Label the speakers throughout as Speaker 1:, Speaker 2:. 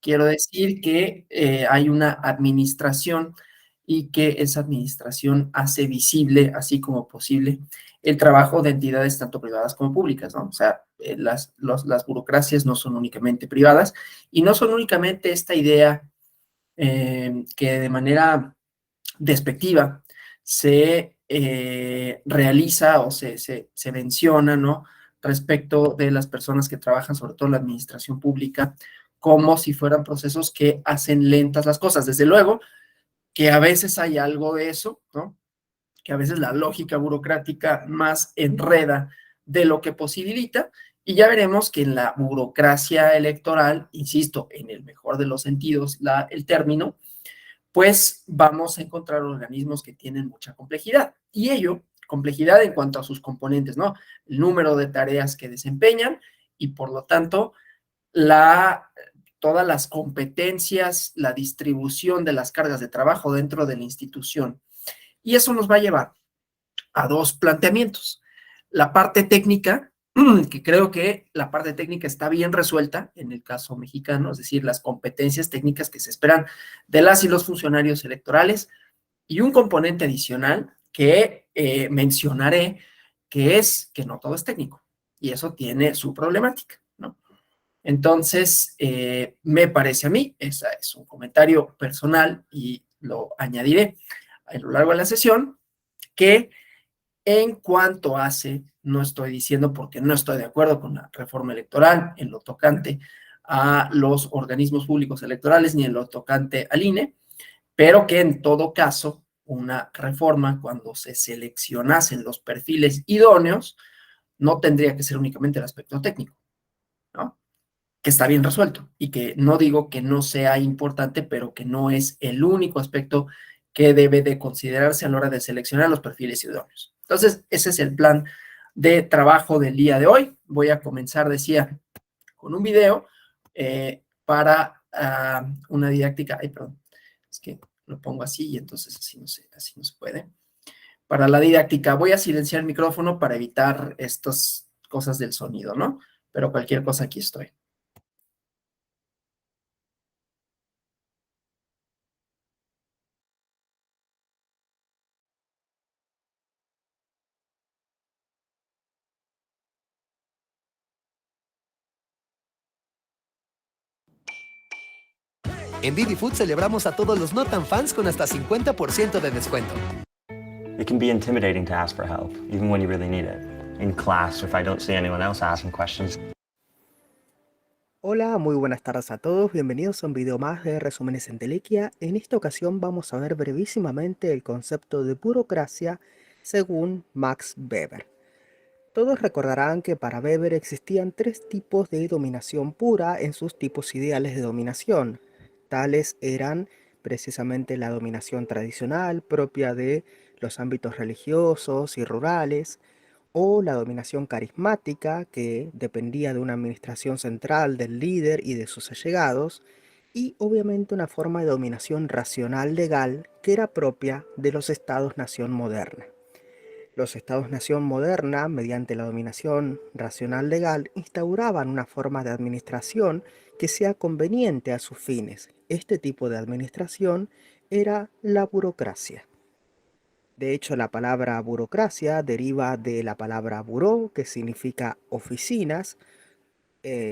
Speaker 1: Quiero decir que hay una administración y que esa administración hace visible, así como posible, el trabajo de entidades tanto privadas como públicas, ¿no? O sea, las burocracias no son únicamente privadas y no son únicamente esta idea que de manera despectiva se realiza o se menciona, ¿no? Respecto de las personas que trabajan, sobre todo en la administración pública, como si fueran procesos que hacen lentas las cosas. Desde luego que a veces hay algo de eso, ¿no? Que a veces la lógica burocrática más enreda de lo que posibilita, y ya veremos que en la burocracia electoral, insisto, en el mejor de los sentidos, el término, pues vamos a encontrar organismos que tienen mucha complejidad. Y ello, complejidad en cuanto a sus componentes, ¿no? El número de tareas que desempeñan y por lo tanto la, todas las competencias, la distribución de las cargas de trabajo dentro de la institución. Y eso nos va a llevar a dos planteamientos. La parte técnica, que creo que la parte técnica está bien resuelta en el caso mexicano, es decir, las competencias técnicas que se esperan de las y los funcionarios electorales, y un componente adicional que mencionaré, que es que no todo es técnico, y eso tiene su problemática, ¿no? Entonces, me parece a mí, ese es un comentario personal y lo añadiré a lo largo de la sesión, que en cuanto hace, no estoy diciendo porque no estoy de acuerdo con la reforma electoral en lo tocante a los organismos públicos electorales ni en lo tocante al INE, pero que en todo caso una reforma cuando se seleccionasen los perfiles idóneos no tendría que ser únicamente el aspecto técnico, ¿no? Que está bien resuelto y que no digo que no sea importante, pero que no es el único aspecto que debe de considerarse a la hora de seleccionar los perfiles idóneos. Entonces, ese es el plan de trabajo del día de hoy. Voy a comenzar, decía, con un video para una didáctica. Ay, perdón, es que lo pongo así y entonces así no se puede. Para la didáctica, voy a silenciar el micrófono para evitar estas cosas del sonido, ¿no? Pero cualquier cosa aquí estoy.
Speaker 2: En Didi Food celebramos a todos los no tan fans con hasta 50% de descuento.
Speaker 3: It can be intimidating to ask for help, even when you really need it. In class, if I don't see anyone else asking questions.
Speaker 4: Hola, muy buenas tardes a todos, bienvenidos a un video más de Resúmenes en Telequia. En esta ocasión vamos a ver brevísimamente el concepto de burocracia según Max Weber. Todos recordarán que para Weber existían tres tipos de dominación pura en sus tipos ideales de dominación. Tales eran precisamente la dominación tradicional propia de los ámbitos religiosos y rurales, o la dominación carismática, que dependía de una administración central del líder y de sus allegados, y obviamente una forma de dominación racional legal que era propia de los estados-nación moderna. Los estados-nación moderna, mediante la dominación racional legal, instauraban una forma de administración que sea conveniente a sus fines. Este tipo de administración era la burocracia. De hecho, la palabra burocracia deriva de la palabra buró, que significa oficinas,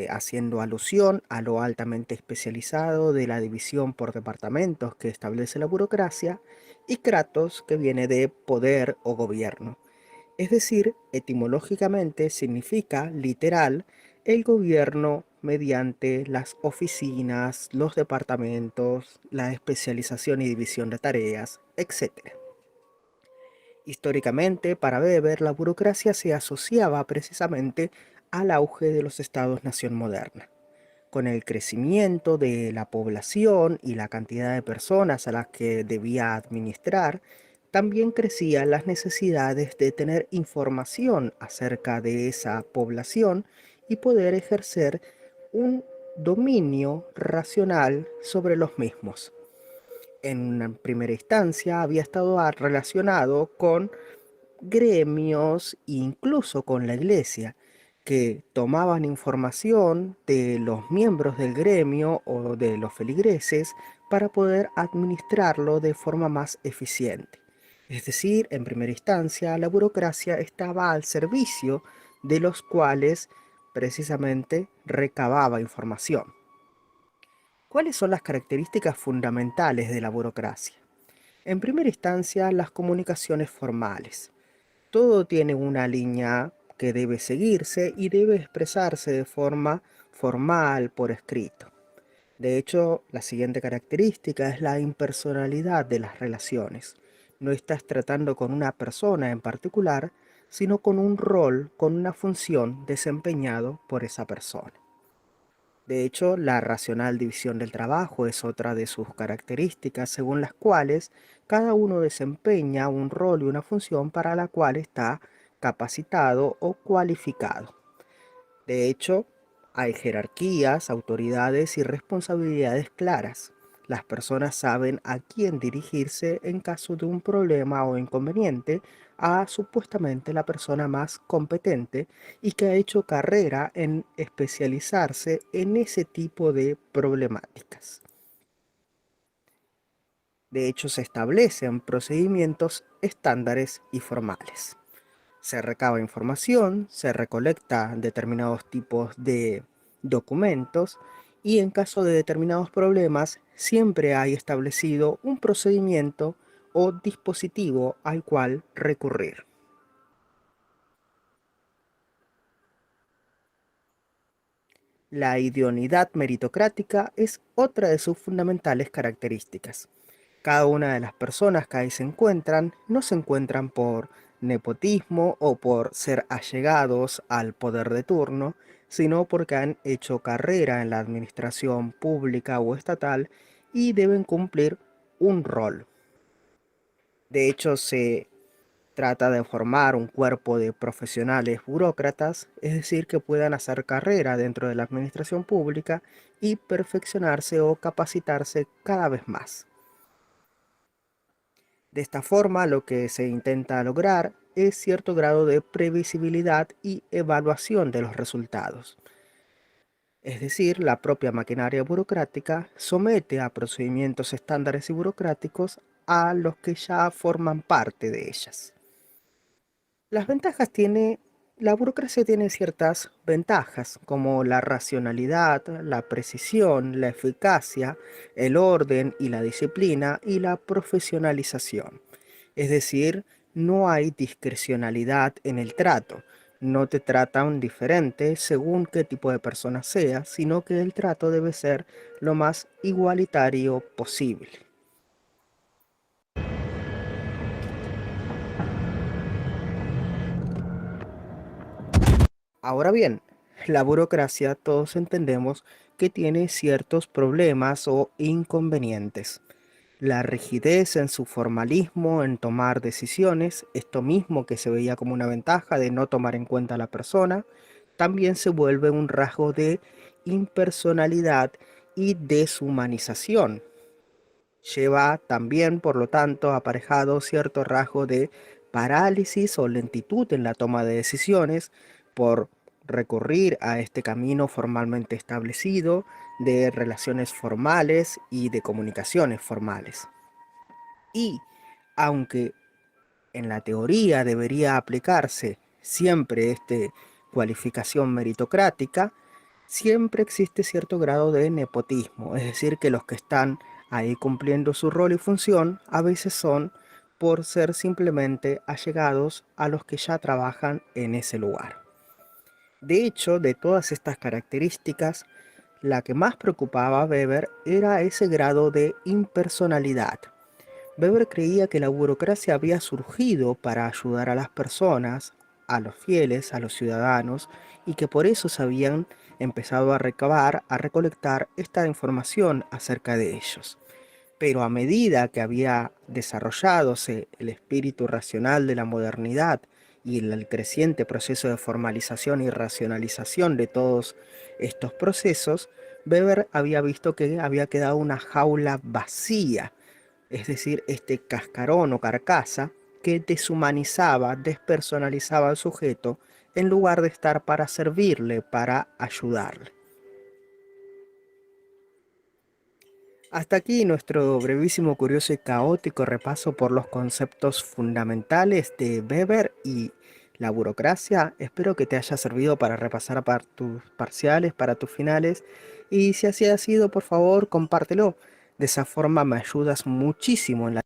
Speaker 4: haciendo alusión a lo altamente especializado de la división por departamentos que establece la burocracia, y kratos, que viene de poder o gobierno. Es decir, etimológicamente significa literal el gobierno mediante las oficinas, los departamentos, la especialización y división de tareas, etc. Históricamente, para Weber, la burocracia se asociaba precisamente al auge de los estados-nación moderna. Con el crecimiento de la población y la cantidad de personas a las que debía administrar, también crecían las necesidades de tener información acerca de esa población y poder ejercer un dominio racional sobre los mismos. En primera instancia había estado relacionado con gremios e incluso con la iglesia, que tomaban información de los miembros del gremio o de los feligreses para poder administrarlo de forma más eficiente. Es decir, en primera instancia, la burocracia estaba al servicio de los cuales precisamente recababa información. ¿Cuáles son las características fundamentales de la burocracia? En primera instancia, las comunicaciones formales. Todo tiene una línea que debe seguirse y debe expresarse de forma formal por escrito. De hecho, la siguiente característica es la impersonalidad de las relaciones. No estás tratando con una persona en particular, sino con un rol, con una función desempeñado por esa persona. De hecho, la racional división del trabajo es otra de sus características, según las cuales cada uno desempeña un rol y una función para la cual está capacitado o cualificado. De hecho, hay jerarquías, autoridades y responsabilidades claras. Las personas saben a quién dirigirse en caso de un problema o inconveniente, a supuestamente la persona más competente y que ha hecho carrera en especializarse en ese tipo de problemáticas. De hecho, se establecen procedimientos estándares y formales. Se recaba información, se recolecta determinados tipos de documentos y en caso de determinados problemas siempre hay establecido un procedimiento o dispositivo al cual recurrir. La idoneidad meritocrática es otra de sus fundamentales características. Cada una de las personas que ahí se encuentran no se encuentran por nepotismo o por ser allegados al poder de turno, sino porque han hecho carrera en la administración pública o estatal y deben cumplir un rol. De hecho, se trata de formar un cuerpo de profesionales burócratas, es decir, que puedan hacer carrera dentro de la administración pública y perfeccionarse o capacitarse cada vez más. De esta forma, lo que se intenta lograr es cierto grado de previsibilidad y evaluación de los resultados. Es decir, la propia maquinaria burocrática somete a procedimientos estándares y burocráticos a los que ya forman parte de ellas. Las ventajas tiene, la burocracia tiene ciertas ventajas, como la racionalidad, la precisión, la eficacia, el orden y la disciplina y la profesionalización. Es decir, no hay discrecionalidad en el trato. No te tratan diferente según qué tipo de persona seas, sino que el trato debe ser lo más igualitario posible. Ahora bien, la burocracia todos entendemos que tiene ciertos problemas o inconvenientes. La rigidez en su formalismo, en tomar decisiones, esto mismo que se veía como una ventaja de no tomar en cuenta a la persona, también se vuelve un rasgo de impersonalidad y deshumanización. Lleva también, por lo tanto, aparejado cierto rasgo de parálisis o lentitud en la toma de decisiones por recurrir a este camino formalmente establecido de relaciones formales y de comunicaciones formales. Y aunque en la teoría debería aplicarse siempre esta cualificación meritocrática, siempre existe cierto grado de nepotismo, es decir, que los que están ahí cumpliendo su rol y función a veces son por ser simplemente allegados a los que ya trabajan en ese lugar. De hecho, de todas estas características, la que más preocupaba a Weber era ese grado de impersonalidad. Weber creía que la burocracia había surgido para ayudar a las personas, a los fieles, a los ciudadanos, y que por eso se habían empezado a recabar, a recolectar esta información acerca de ellos. Pero a medida que había desarrolladose el espíritu racional de la modernidad y el creciente proceso de formalización y racionalización de todos estos procesos, Weber había visto que había quedado una jaula vacía, es decir, este cascarón o carcasa que deshumanizaba, despersonalizaba al sujeto en lugar de estar para servirle, para ayudarle. Hasta aquí nuestro brevísimo, curioso y caótico repaso por los conceptos fundamentales de Weber y la burocracia. Espero que te haya servido para repasar para tus parciales, para tus finales. Y si así ha sido, por favor, compártelo. De esa forma me ayudas muchísimo en la...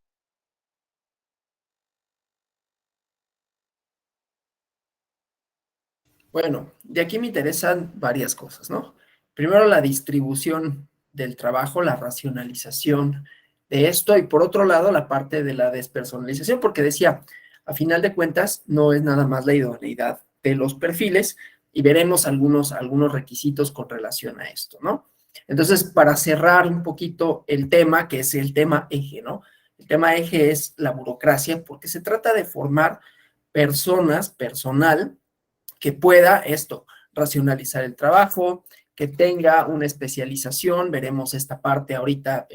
Speaker 1: Bueno, de aquí me interesan varias cosas, ¿no? Primero, la distribución del trabajo, la racionalización de esto, y por otro lado, la parte de la despersonalización, porque decía, a final de cuentas, no es nada más la idoneidad de los perfiles, y veremos algunos requisitos con relación a esto, ¿no? Entonces, para cerrar un poquito el tema, que es el tema eje, ¿no? El tema eje es la burocracia, porque se trata de formar personal, que pueda esto, racionalizar el trabajo, que tenga una especialización. Veremos esta parte ahorita,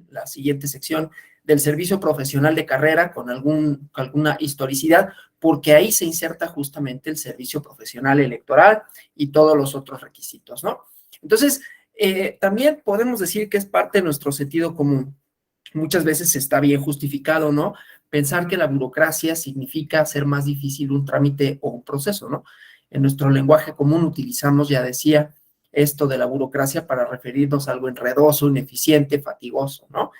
Speaker 1: la siguiente sección del servicio profesional de carrera con alguna historicidad, porque ahí se inserta justamente el servicio profesional electoral y todos los otros requisitos, ¿no? Entonces, también podemos decir que es parte de nuestro sentido común. Muchas veces está bien justificado, ¿no? Pensar que la burocracia significa hacer más difícil un trámite o un proceso, ¿no? En nuestro lenguaje común utilizamos, ya decía, esto de la burocracia para referirnos a algo enredoso, ineficiente, fatigoso, ¿no?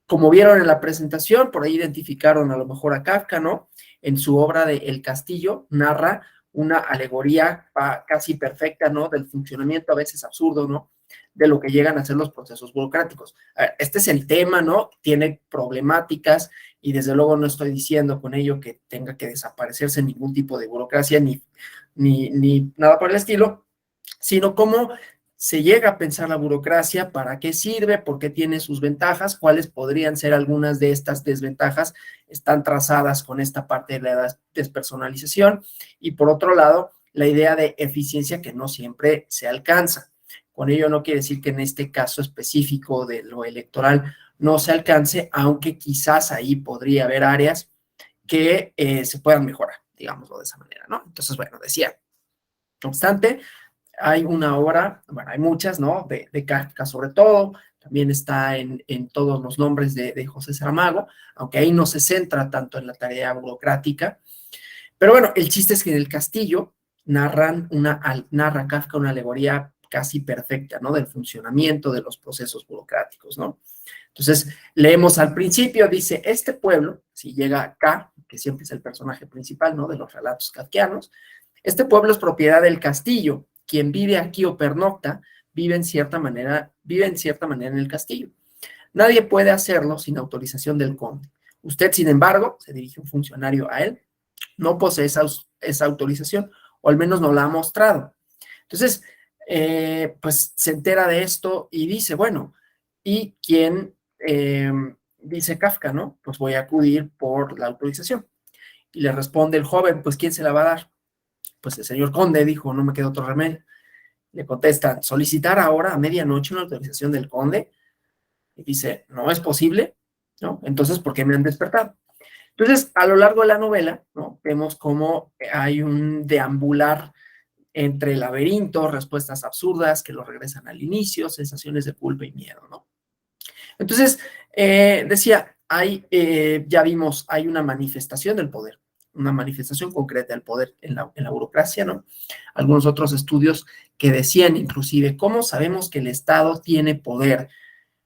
Speaker 1: Como vieron en la presentación, por ahí identificaron a lo mejor a Kafka, ¿no? En su obra de El Castillo, narra una alegoría casi perfecta, ¿no? Del funcionamiento a veces absurdo, ¿no? De lo que llegan a ser los procesos burocráticos. Este es el tema, ¿no? Tiene problemáticas y desde luego no estoy diciendo con ello que tenga que desaparecerse ningún tipo de burocracia ni nada por el estilo, sino cómo se llega a pensar la burocracia, para qué sirve, por qué tiene sus ventajas, cuáles podrían ser algunas de estas desventajas, están trazadas con esta parte de la despersonalización, y por otro lado, la idea de eficiencia que no siempre se alcanza. Con ello no quiere decir que en este caso específico de lo electoral no se alcance, aunque quizás ahí podría haber áreas que se puedan mejorar, digámoslo de esa manera, ¿no? Entonces, bueno, decía, no obstante, hay una obra, bueno, hay muchas, ¿no? De Kafka sobre todo, también está en todos los nombres de José Saramago, aunque ahí no se centra tanto en la tarea burocrática. Pero bueno, el chiste es que en El Castillo narra Kafka una alegoría casi perfecta, ¿no? Del funcionamiento de los procesos burocráticos, ¿no? Entonces, leemos al principio, dice, este pueblo, si llega K, que siempre es el personaje principal, ¿no? De los relatos kafkianos, este pueblo es propiedad del castillo. Quien vive aquí o pernocta, vive en cierta manera en el castillo. Nadie puede hacerlo sin autorización del conde. Usted, sin embargo, se dirige un funcionario a él, no posee esa autorización, o al menos no la ha mostrado. Entonces, pues se entera de esto y dice, bueno, ¿y quién? Dice Kafka, ¿no? Pues voy a acudir por la autorización. Y le responde el joven, pues ¿quién se la va a dar? Pues el señor conde, dijo, no me queda otro remedio. Le contestan, solicitar ahora a medianoche una autorización del conde. Y dice, no es posible, ¿no? Entonces, ¿por qué me han despertado? Entonces, a lo largo de la novela, ¿no? Vemos cómo hay un deambular entre laberintos, respuestas absurdas que lo regresan al inicio, sensaciones de culpa y miedo, ¿no? Entonces, decía, ya vimos, hay una manifestación del poder, una manifestación concreta del poder en la burocracia, ¿no? Algunos otros estudios que decían inclusive, ¿cómo sabemos que el Estado tiene poder?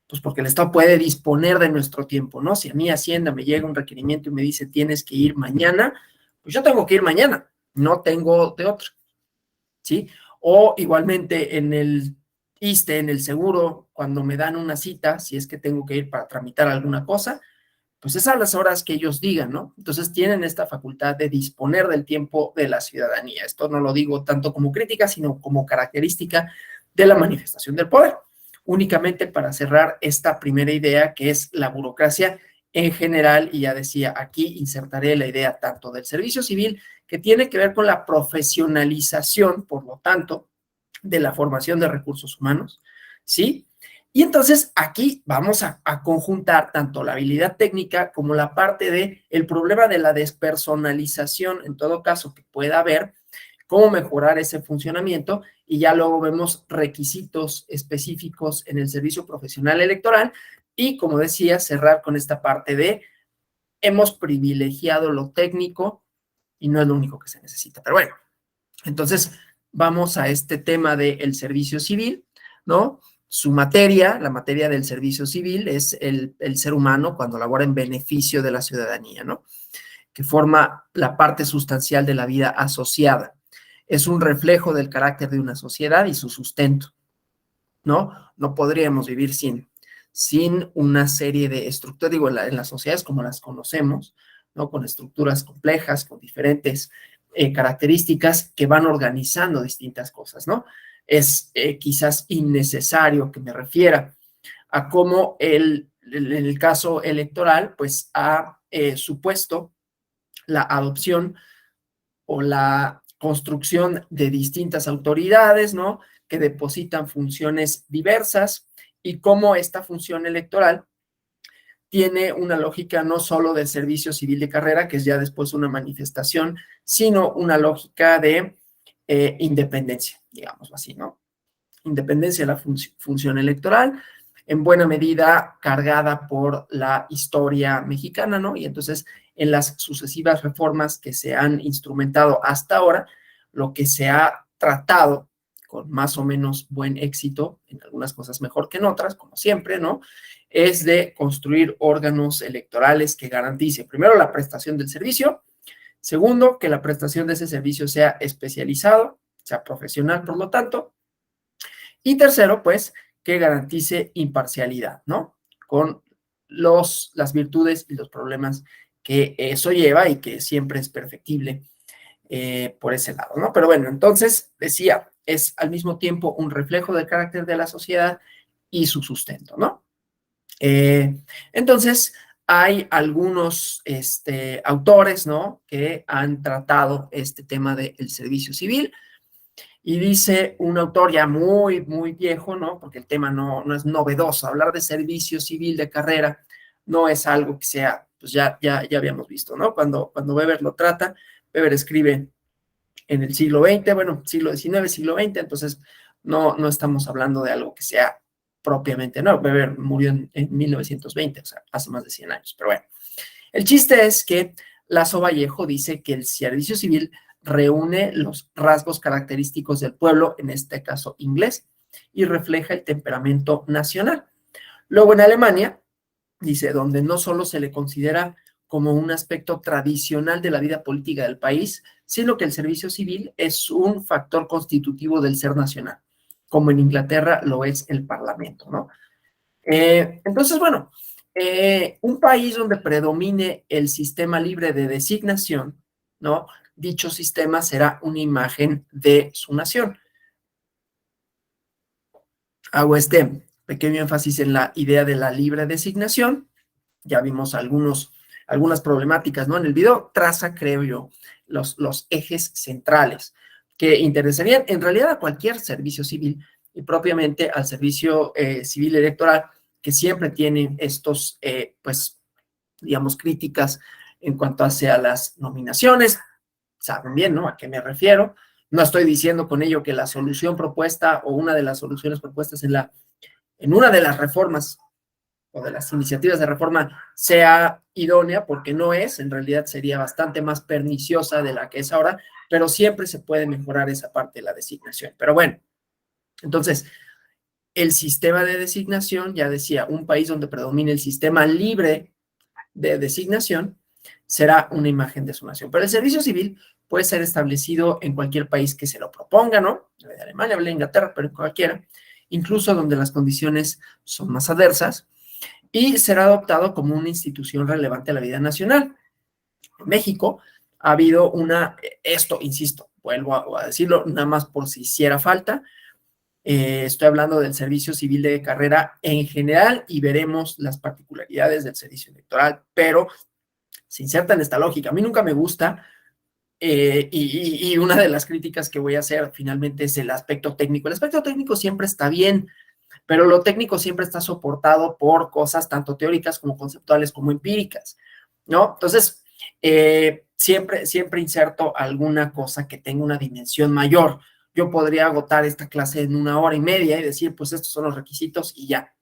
Speaker 1: Pues porque el Estado puede disponer de nuestro tiempo, ¿no? Si a mí Hacienda me llega un requerimiento y me dice, tienes que ir mañana, pues yo tengo que ir mañana, no tengo de otra, ¿sí? O igualmente en el ISSSTE, en el seguro, cuando me dan una cita, si es que tengo que ir para tramitar alguna cosa, pues es a las horas que ellos digan, ¿no? Entonces tienen esta facultad de disponer del tiempo de la ciudadanía. Esto no lo digo tanto como crítica, sino como característica de la manifestación del poder. Únicamente para cerrar esta primera idea, que es la burocracia en general, y ya decía, aquí insertaré la idea tanto del servicio civil, que tiene que ver con la profesionalización, por lo tanto, de la formación de recursos humanos, ¿sí? Y entonces aquí vamos a conjuntar tanto la habilidad técnica como la parte de el problema de la despersonalización, en todo caso que pueda haber, cómo mejorar ese funcionamiento, y ya luego vemos requisitos específicos en el servicio profesional electoral, y como decía, cerrar con esta parte de hemos privilegiado lo técnico y no es lo único que se necesita. Pero bueno, entonces vamos a este tema del servicio civil, ¿no? Su materia, la materia del servicio civil es el ser humano cuando labora en beneficio de la ciudadanía, ¿no? Que forma la parte sustancial de la vida asociada. Es un reflejo del carácter de una sociedad y su sustento, ¿no? No podríamos vivir sin una serie de estructuras, digo, en las sociedades como las conocemos, ¿no? Con estructuras complejas, con diferentes características que van organizando distintas cosas, ¿no? Es quizás innecesario que me refiera a cómo en el caso electoral, pues ha supuesto la adopción o la construcción de distintas autoridades, ¿no? Que depositan funciones diversas, y cómo esta función electoral tiene una lógica no solo del servicio civil de carrera, que es ya después una manifestación, sino una lógica de independencia, digamos así, ¿no? Independencia de la función electoral, en buena medida cargada por la historia mexicana, ¿no? Y entonces, en las sucesivas reformas que se han instrumentado hasta ahora, lo que se ha tratado con más o menos buen éxito, en algunas cosas mejor que en otras, como siempre, ¿no? Es de construir órganos electorales que garanticen, primero, la prestación del servicio, segundo, que la prestación de ese servicio sea especializado, sea profesional, por lo tanto, y tercero, pues, que garantice imparcialidad, ¿no? Con las virtudes y los problemas que eso lleva y que siempre es perfectible por ese lado, ¿no? Pero bueno, entonces, decía, es al mismo tiempo un reflejo del carácter de la sociedad y su sustento, ¿no? Entonces, hay algunos autores, ¿no? Que han tratado este tema del servicio civil. Y dice un autor ya muy, muy viejo, ¿no? Porque el tema no es novedoso. Hablar de servicio civil de carrera no es algo que sea, pues ya habíamos visto, ¿no? Cuando Weber lo trata, Weber escribe en el siglo XX, bueno, siglo XIX, siglo XX, entonces no estamos hablando de algo que sea propiamente, no, Weber murió en 1920, o sea, hace más de 100 años, pero bueno. El chiste es que Lazo Vallejo dice que el servicio civil reúne los rasgos característicos del pueblo, en este caso inglés, y refleja el temperamento nacional. Luego en Alemania, dice, donde no solo se le considera como un aspecto tradicional de la vida política del país, sino que el servicio civil es un factor constitutivo del ser nacional, como en Inglaterra lo es el Parlamento, ¿no? Entonces, bueno, un país donde predomine el sistema libre de designación, ¿no? Dicho sistema será una imagen de su nación. Hago este pequeño énfasis en la idea de la libre designación. Ya vimos algunas problemáticas, ¿no? En el video traza, creo yo, los ejes centrales que interesarían en realidad a cualquier servicio civil y propiamente al servicio civil electoral, que siempre tiene estos, pues, digamos, críticas en cuanto hacia las nominaciones. Saben bien, ¿no? ¿A qué me refiero? No estoy diciendo con ello que la solución propuesta o una de las soluciones propuestas en una de las reformas o de las iniciativas de reforma sea idónea, porque no es, en realidad sería bastante más perniciosa de la que es ahora, pero siempre se puede mejorar esa parte de la designación. Pero bueno, entonces, el sistema de designación, ya decía, un país donde predomine el sistema libre de designación será una imagen de su nación. Pero el servicio civil puede ser establecido en cualquier país que se lo proponga, ¿no? Hablé de Alemania, hablé de Inglaterra, pero en cualquiera, incluso donde las condiciones son más adversas, y será adoptado como una institución relevante a la vida nacional. En México ha habido esto, insisto, vuelvo a decirlo, nada más por si hiciera falta, estoy hablando del servicio civil de carrera en general y veremos las particularidades del servicio electoral, pero se inserta en esta lógica. A mí nunca me gusta, y una de las críticas que voy a hacer finalmente es el aspecto técnico. El aspecto técnico siempre está bien, pero lo técnico siempre está soportado por cosas tanto teóricas como conceptuales como empíricas, ¿no? Entonces, siempre inserto alguna cosa que tenga una dimensión mayor. Yo podría agotar esta clase en 1 hora y media y decir, pues estos son los requisitos y ya.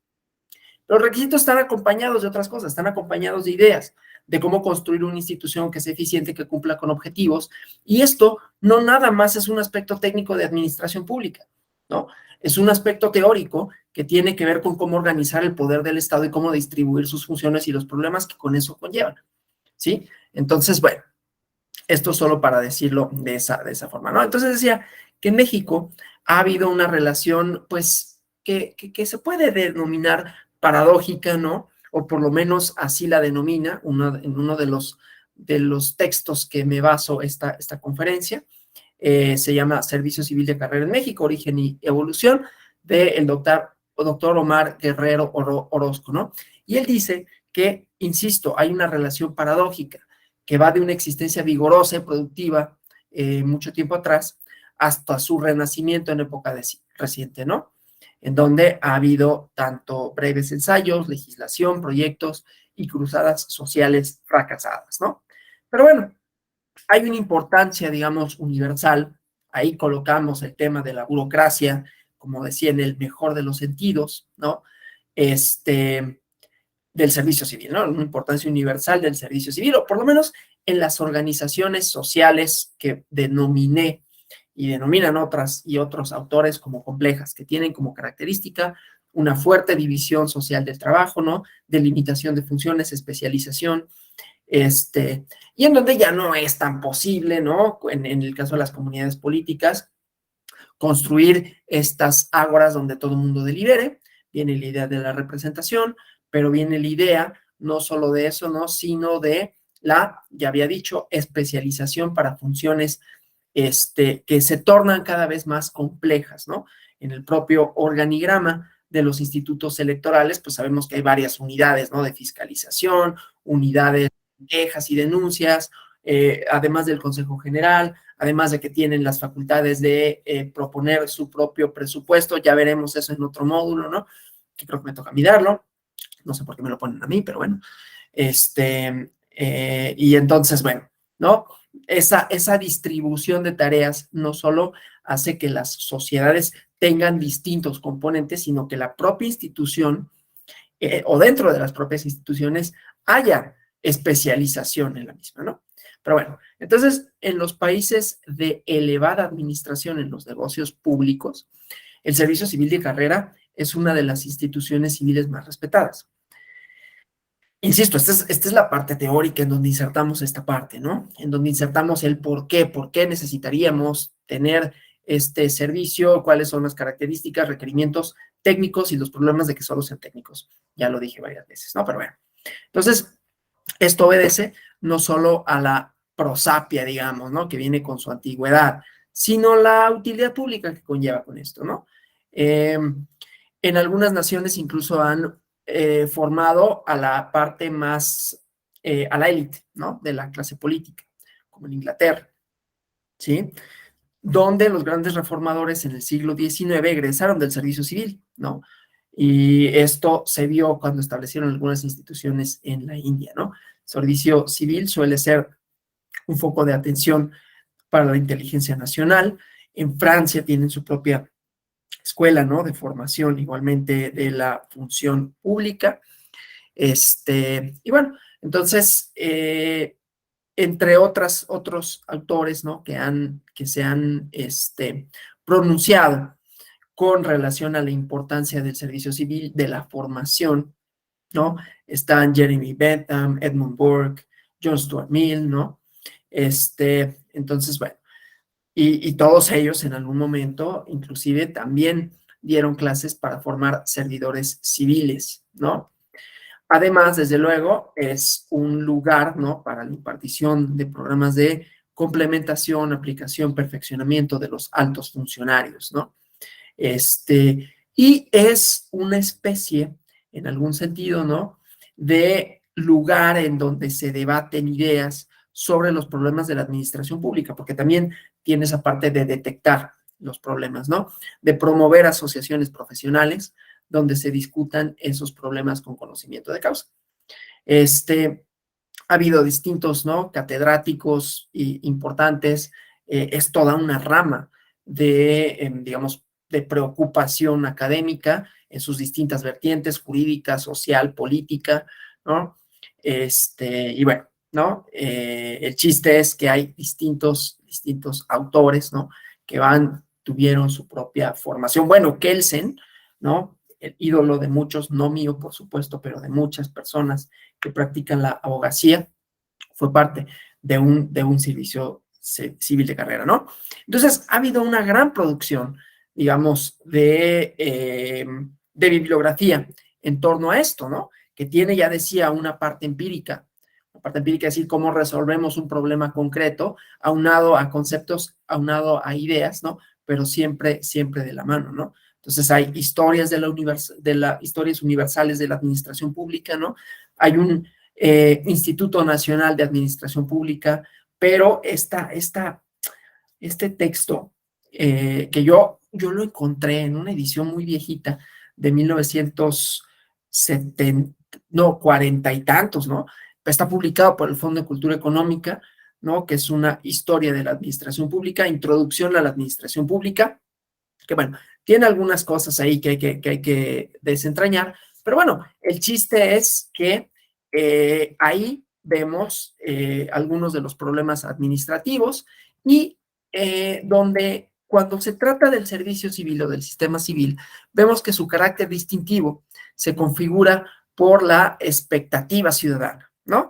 Speaker 1: Los requisitos están acompañados de otras cosas, están acompañados de ideas, de cómo construir una institución que sea eficiente, que cumpla con objetivos. Y esto no nada más es un aspecto técnico de administración pública, ¿no? Es un aspecto teórico que tiene que ver con cómo organizar el poder del Estado y cómo distribuir sus funciones y los problemas que con eso conllevan, ¿sí? Entonces, bueno, esto solo para decirlo de esa forma, ¿no? Entonces decía que en México ha habido una relación, pues, que se puede denominar paradójica, ¿no? O por lo menos así la denomina en uno de los textos que me baso esta conferencia. Se llama Servicio Civil de Carrera en México, Origen y Evolución, del doctor Omar Guerrero Orozco, ¿no? Y él dice que, insisto, hay una relación paradójica que va de una existencia vigorosa y productiva mucho tiempo atrás hasta su renacimiento en época reciente, ¿no? En donde ha habido tanto breves ensayos, legislación, proyectos y cruzadas sociales fracasadas, ¿no? Pero bueno, hay una importancia, digamos, universal. Ahí colocamos el tema de la burocracia, como decía, en el mejor de los sentidos, ¿no? Del servicio civil, ¿no? Una importancia universal del servicio civil, o por lo menos en las organizaciones sociales que denominé y denominan otras y otros autores como complejas, que tienen como característica una fuerte división social del trabajo, ¿no? Delimitación de funciones, especialización, y en donde ya no es tan posible, ¿no? En el caso de las comunidades políticas, construir estas ágoras donde todo el mundo delibere. Viene la idea de la representación, pero viene la idea no solo de eso, ¿no? Sino de ya había dicho, especialización para funciones que se tornan cada vez más complejas, ¿no? En el propio organigrama de los institutos electorales, pues sabemos que hay varias unidades, ¿no? De fiscalización, unidades de quejas y denuncias, además del Consejo General, además de que tienen las facultades de proponer su propio presupuesto. Ya veremos eso en otro módulo, ¿no? Que creo que me toca mirarlo. No sé por qué me lo ponen a mí, pero bueno. Y entonces, bueno, ¿no? Esa distribución de tareas no solo hace que las sociedades tengan distintos componentes, sino que la propia institución o dentro de las propias instituciones haya especialización en la misma, ¿no? Pero bueno, entonces en los países de elevada administración en los negocios públicos, el servicio civil de carrera es una de las instituciones civiles más respetadas. Insisto, esta es la parte teórica en donde insertamos esta parte, ¿no? En donde insertamos el por qué necesitaríamos tener este servicio, cuáles son las características, requerimientos técnicos y los problemas de que solo sean técnicos. Ya lo dije varias veces, ¿no? Pero bueno, entonces, esto obedece no solo a la prosapia, digamos, ¿no? Que viene con su antigüedad, sino la utilidad pública que conlleva con esto, ¿no? En algunas naciones incluso han formado a la parte más, a la élite, ¿no? De la clase política, como en Inglaterra, ¿sí? Donde los grandes reformadores en el siglo XIX egresaron del servicio civil, ¿no? Y esto se vio cuando establecieron algunas instituciones en la India, ¿no? El servicio civil suele ser un foco de atención para la inteligencia nacional. En Francia tienen su propia escuela, ¿no? De formación igualmente de la función pública. Y bueno, entonces, entre otros autores, ¿no? Que se han pronunciado con relación a la importancia del servicio civil, de la formación, ¿no? Están Jeremy Bentham, Edmund Burke, John Stuart Mill, ¿no? Entonces, bueno, y todos ellos en algún momento, inclusive, también dieron clases para formar servidores civiles, ¿no? Además, desde luego, es un lugar, ¿no? Para la impartición de programas de complementación, aplicación, perfeccionamiento de los altos funcionarios, ¿no? Y es una especie, en algún sentido, ¿no? De lugar en donde se debaten ideas sobre los problemas de la administración pública, porque también tiene esa parte de detectar los problemas, ¿no? De promover asociaciones profesionales donde se discutan esos problemas con conocimiento de causa. ha habido distintos, ¿no? Catedráticos importantes, es toda una rama de, digamos, de preocupación académica en sus distintas vertientes, jurídica, social, política, ¿no? Y bueno, ¿no? El chiste es que hay distintos autores, ¿no? Que tuvieron su propia formación. Bueno, Kelsen, ¿no? El ídolo de muchos, no mío, por supuesto, pero de muchas personas que practican la abogacía, fue parte de un servicio civil de carrera, ¿no? Entonces, ha habido una gran producción, digamos, de bibliografía en torno a esto, ¿no? Que tiene, ya decía, una parte empírica, es decir, cómo resolvemos un problema concreto, aunado a conceptos, aunado a ideas, ¿no? Pero siempre de la mano, ¿no? Entonces hay historias historias universales de la administración pública, ¿no? Hay un Instituto Nacional de Administración Pública, pero este texto que yo lo encontré en una edición muy viejita de 1970, no, 40 y tantos, ¿no? Está publicado por el Fondo de Cultura Económica, ¿no? Que es una historia de la administración pública, introducción a la administración pública, que bueno, tiene algunas cosas ahí que hay que desentrañar, pero bueno, el chiste es que ahí vemos algunos de los problemas administrativos y donde cuando se trata del servicio civil o del sistema civil, vemos que su carácter distintivo se configura por la expectativa ciudadana, ¿no?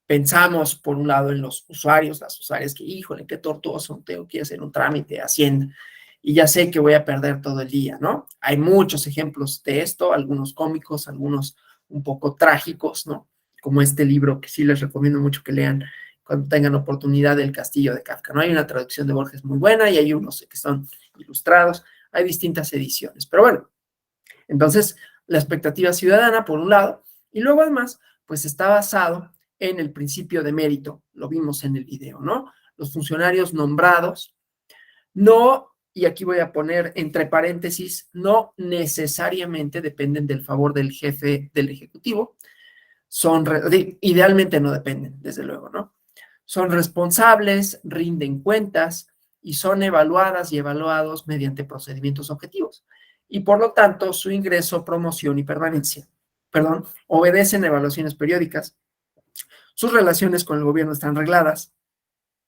Speaker 1: Pensamos, por un lado, en los usuarios, las usuarias que, híjole, qué tortuoso, tengo que hacer un trámite de Hacienda y ya sé que voy a perder todo el día, ¿no? Hay muchos ejemplos de esto, algunos cómicos, algunos un poco trágicos, ¿no? Como este libro que sí les recomiendo mucho que lean cuando tengan oportunidad, El Castillo de Kafka, ¿no? Hay una traducción de Borges muy buena y hay unos que son ilustrados, hay distintas ediciones, pero bueno, entonces la expectativa ciudadana, por un lado, y luego además, pues está basado en el principio de mérito, lo vimos en el video, ¿no? Los funcionarios nombrados no, y aquí voy a poner entre paréntesis, no necesariamente dependen del favor del jefe del Ejecutivo, idealmente no dependen, desde luego, ¿no? Son responsables, rinden cuentas y son evaluadas y evaluados mediante procedimientos objetivos. Y por lo tanto, su ingreso, promoción y permanencia, obedecen evaluaciones periódicas, sus relaciones con el gobierno están regladas,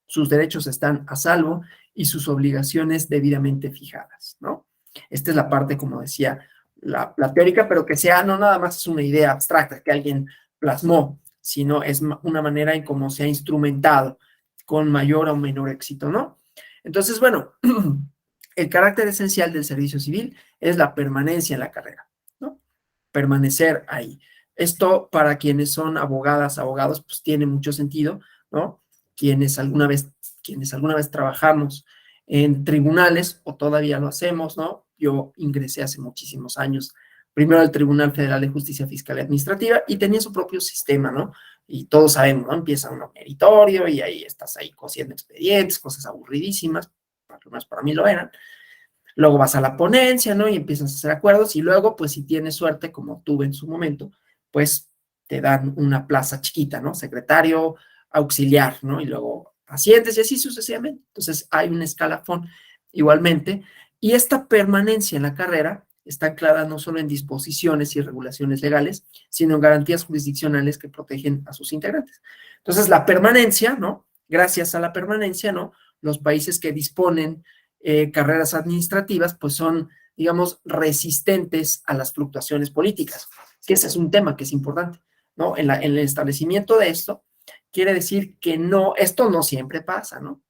Speaker 1: sus derechos están a salvo y sus obligaciones debidamente fijadas, ¿no? Esta es la parte, como decía, la teórica, pero que sea no nada más es una idea abstracta que alguien plasmó, sino es una manera en cómo se ha instrumentado con mayor o menor éxito, ¿no? Entonces, bueno, el carácter esencial del servicio civil es la permanencia en la carrera, ¿no? Permanecer ahí. Esto para quienes son abogadas, abogados, pues tiene mucho sentido, ¿no? Quienes alguna vez trabajamos en tribunales o todavía lo hacemos, ¿no? Yo ingresé hace muchísimos años, primero al Tribunal Federal de Justicia Fiscal y Administrativa y tenía su propio sistema, ¿no? Y todos sabemos, ¿no? Empieza uno meritorio y ahí estás ahí cosiendo expedientes, cosas aburridísimas, por lo menos para mí lo eran. Luego vas a la ponencia, ¿no? Y empiezas a hacer acuerdos y luego, pues si tienes suerte, como tuve en su momento, pues te dan una plaza chiquita, ¿no? Secretario, auxiliar, ¿no? Y luego asciendes y así sucesivamente. Entonces hay un escalafón igualmente. Y esta permanencia en la carrera está anclada no solo en disposiciones y regulaciones legales, sino en garantías jurisdiccionales que protegen a sus integrantes. Entonces la permanencia, ¿no? Gracias a la permanencia, ¿no? Los países que disponen carreras administrativas, pues son, digamos, resistentes a las fluctuaciones políticas. Que ese es un tema que es importante, ¿no? En el establecimiento de esto, quiere decir que no, esto no siempre pasa, ¿no?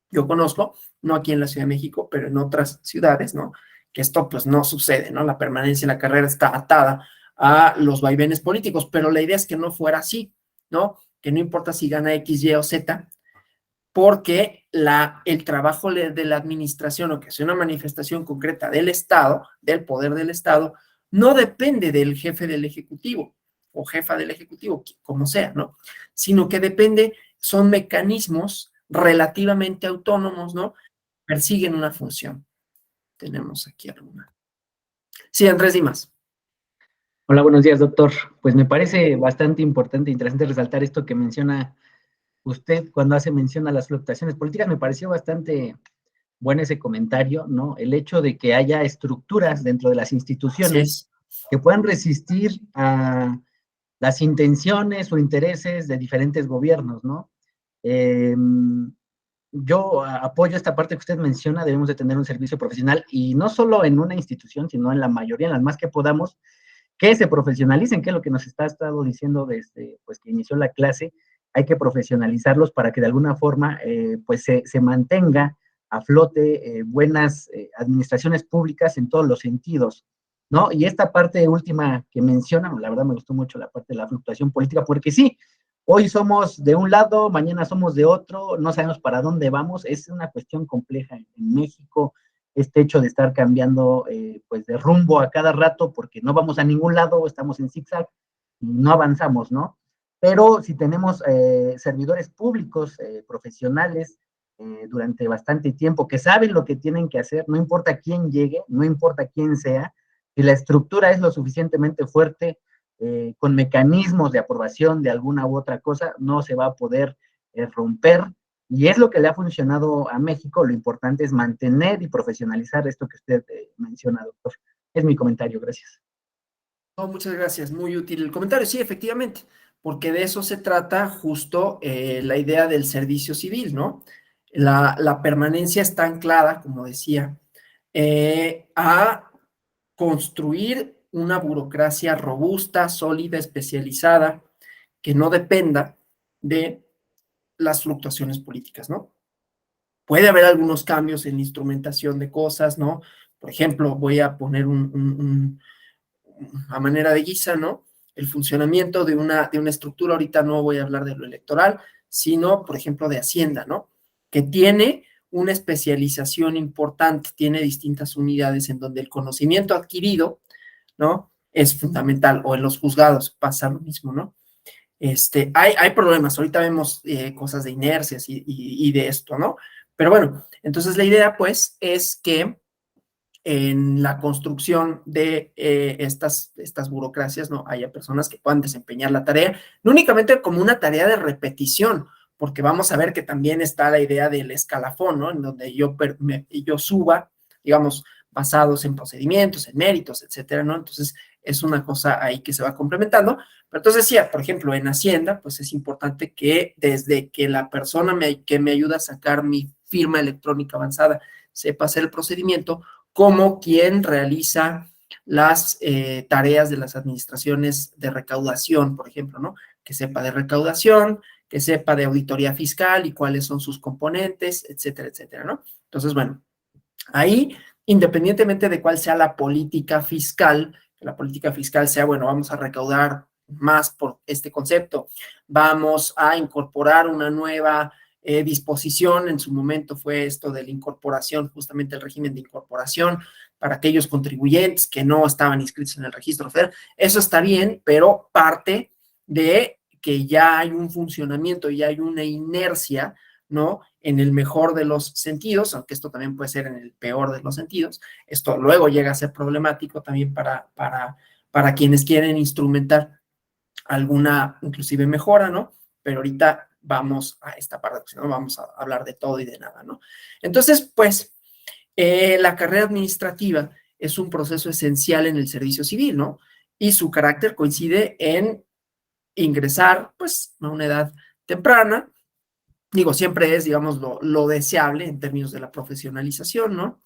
Speaker 1: Yo conozco, no aquí en la Ciudad de México, pero en otras ciudades, ¿no? Que esto pues no sucede, ¿no? La permanencia en la carrera está atada a los vaivenes políticos, pero la idea es que no fuera así, ¿no? Que no importa si gana X, Y o Z, porque el trabajo de la administración, o que sea una manifestación concreta del Estado, del poder del Estado, no depende del jefe del Ejecutivo o jefa del Ejecutivo, como sea, ¿no? Sino que depende, son mecanismos relativamente autónomos, ¿no? Persiguen una función. Tenemos aquí alguna. Sí, Andrés Dimas.
Speaker 5: Hola, buenos días, doctor. Pues me parece bastante importante e interesante resaltar esto que menciona usted cuando hace mención a las fluctuaciones políticas. Me pareció bastante bueno ese comentario, ¿no? El hecho de que haya estructuras dentro de las
Speaker 1: Así
Speaker 5: instituciones
Speaker 1: es.
Speaker 5: que puedan resistir a las intenciones o intereses de diferentes gobiernos, ¿no? Eh, yo apoyo esta parte que usted menciona, debemos de tener un servicio profesional y no solo en una institución, sino en la mayoría, en las más que podamos, que se profesionalicen, que es lo que nos está estado diciendo desde pues, que inició la clase, hay que profesionalizarlos para que de alguna forma pues se mantenga a flote buenas administraciones públicas en todos los sentidos, ¿no? Y esta parte última que mencionan, la verdad me gustó mucho la parte de la fluctuación política, porque sí, hoy somos de un lado, mañana somos de otro, no sabemos para dónde vamos, es una cuestión compleja en México, este hecho de estar cambiando pues de rumbo a cada rato porque no vamos a ningún lado, estamos en zigzag y no avanzamos, ¿no? Pero si tenemos servidores públicos profesionales durante bastante tiempo que saben lo que tienen que hacer, no importa quién llegue, no importa quién sea, si la estructura es lo suficientemente fuerte, con mecanismos de aprobación de alguna u otra cosa, no se va a poder romper y es lo que le ha funcionado a México. Lo importante es mantener y profesionalizar esto que usted menciona, doctor. Es mi comentario, gracias.
Speaker 1: No, muchas gracias, muy útil el comentario. Sí, efectivamente, porque de eso se trata justo la idea del servicio civil, ¿no? La permanencia está anclada, como decía, a construir una burocracia robusta, sólida, especializada, que no dependa de las fluctuaciones políticas, ¿no? Puede haber algunos cambios en la instrumentación de cosas, ¿no? Por ejemplo, voy a poner a manera de guisa, ¿no? El funcionamiento de una estructura, ahorita no voy a hablar de lo electoral, sino, por ejemplo, de Hacienda, ¿no? Que tiene una especialización importante, tiene distintas unidades en donde el conocimiento adquirido, ¿no? Es fundamental, o en los juzgados pasa lo mismo, ¿no? Hay problemas, ahorita vemos cosas de inercias y de esto, ¿no? Pero bueno, entonces la idea, pues, es que en la construcción de estas burocracias, ¿no? Haya personas que puedan desempeñar la tarea, no únicamente como una tarea de repetición, porque vamos a ver que también está la idea del escalafón, ¿no? En donde yo suba, digamos, basados en procedimientos, en méritos, etcétera, ¿no? Entonces, es una cosa ahí que se va complementando. Pero entonces, sí, por ejemplo, en Hacienda, pues es importante que desde que la persona que me ayuda a sacar mi firma electrónica avanzada sepa hacer el procedimiento, como quien realiza las tareas de las administraciones de recaudación, por ejemplo, ¿no? Que sepa de recaudación, que sepa de auditoría fiscal y cuáles son sus componentes, etcétera, etcétera, ¿no? Entonces, bueno, ahí, independientemente de cuál sea la política fiscal, que la política fiscal sea, bueno, vamos a recaudar más por este concepto, vamos a incorporar una nueva disposición, en su momento fue esto de la incorporación, justamente el régimen de incorporación para aquellos contribuyentes que no estaban inscritos en el registro federal. Eso está bien, pero parte de que ya hay un funcionamiento, ya hay una inercia, ¿no? En el mejor de los sentidos, aunque esto también puede ser en el peor de los sentidos. Esto luego llega a ser problemático también para quienes quieren instrumentar alguna, inclusive mejora, ¿no? Pero ahorita vamos a esta parte, si no vamos a hablar de todo y de nada, ¿no? Entonces, pues, la carrera administrativa es un proceso esencial en el servicio civil, ¿no? Y su carácter coincide en ingresar, pues, a una edad temprana. Digo, siempre es, digamos, lo deseable en términos de la profesionalización, ¿no?